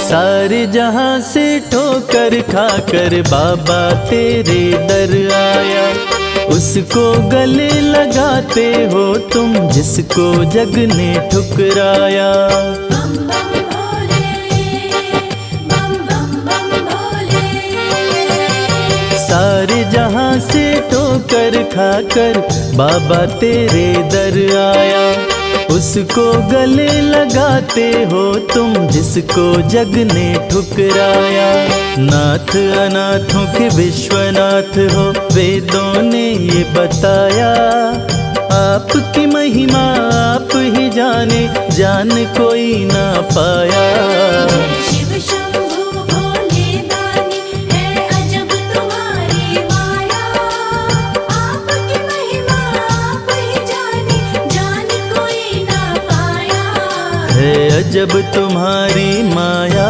सारे जहां से ठोकर खाकर बाबा तेरे दर आया। उसको गले लगाते हो तुम, जिसको जग ने ठुकराया। बम बम भोले, बम बम बम भोले। सारे जहां से ठोकर खाकर बाबा तेरे दर आया। उसको गले लगाते हो तुम, जिसको जग ने ठुकराया। नाथ अनाथों के विश्वनाथ हो, वेदों ने ये बताया। आपकी महिमा आप ही जाने, जान कोई ना पाया। शिव शंभु भोले दानी, है अजब तुम्हारी माया। आपकी महिमा आप ही जाने, जान कोई ना पाया। है अजब तुम्हारी माया।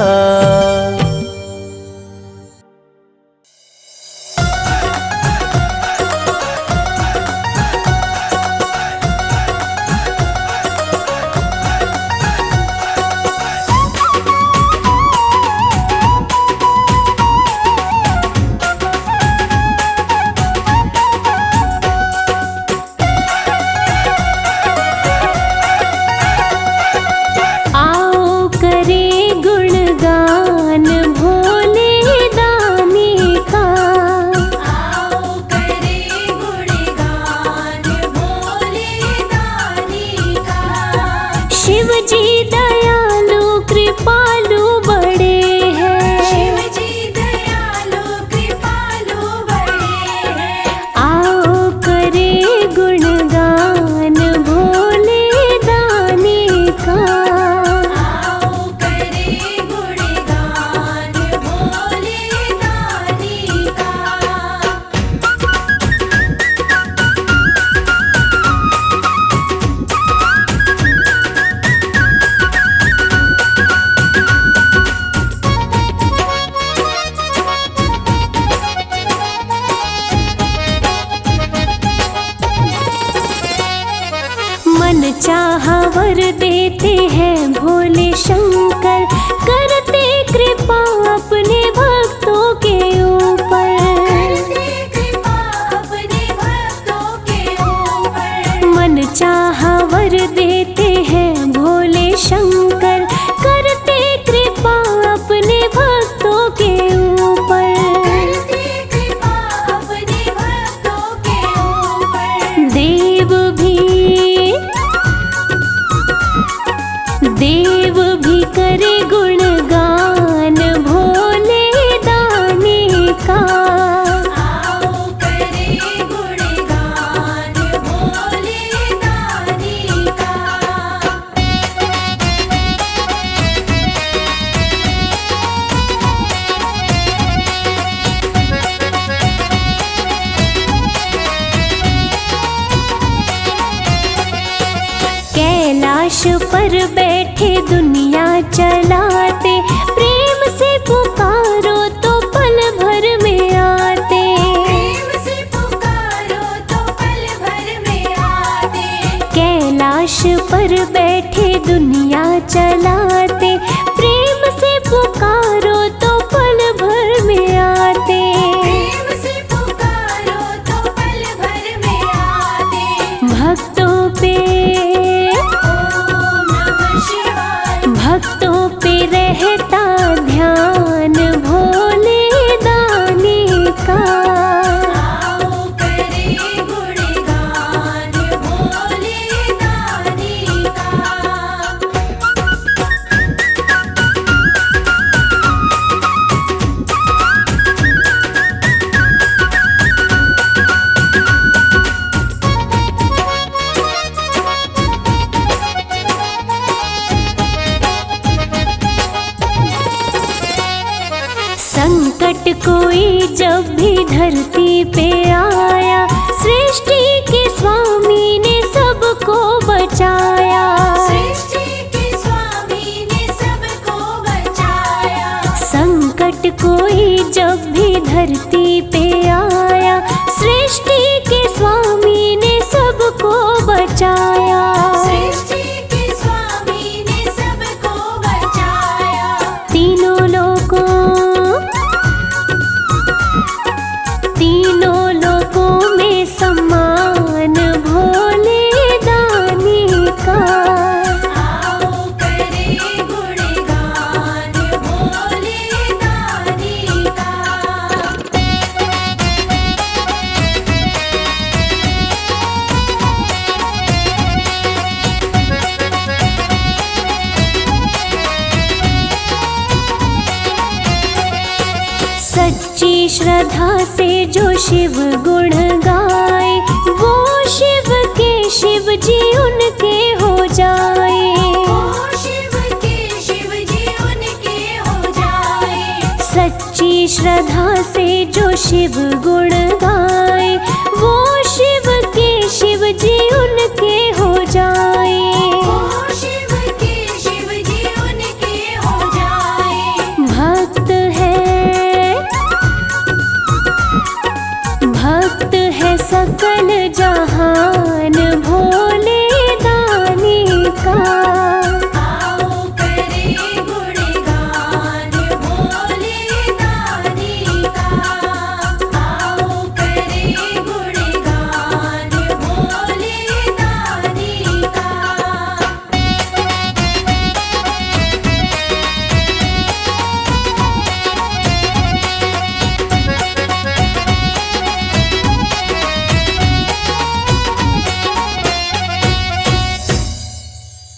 चाहा वर देते हैं भोले शंकर, करते कृपा अपने भक्तों के ऊपर। मन चाहा वर देते हैं भोले शंकर, करते कृपा अपने भक्तों के ऊपर। देव भी करे गुणगान भोले दानी का। आओ करे गुणगान भोले दानी का। कैलाश पर बैठे दुनिया चलाते, प्रेम से पुकारो तो पल भर में आते। प्रेम से पुकारो तो पल भर में आते। कैलाश पर बैठे दुनिया चलाते, प्रेम से पुकारो तो पल भर में आते। प्रेम से पुकारो तो पल भर में आते। भक्तों पे भक्तों पे रहता ध्यान भोले दानी का। आओ करे गुणगान भोले दानी का। संकट कोई जब भी धरती पे आया, सृष्टि के स्वामी ने सबको बचाया। सृष्टि के स्वामी ने सबको बचाया। संकट कोई जब भी धरती पे आया, सृष्टि के स्वामी ने सबको बचाया। सृष्टि के स्वामी ने सबको बचाया। तीनों लोकों में सम्मान भोले दानी का। आओ करे गुणगान भोले दानी का। सच्ची श्रद्धा से जो शिव गुण गाए, वो शिव के शिव जी उनके हो जाए। शिव के शिव जी उनके हो जाए। सच्ची श्रद्धा से जो शिव गुण गाए, वो शिव के शिव जी उनके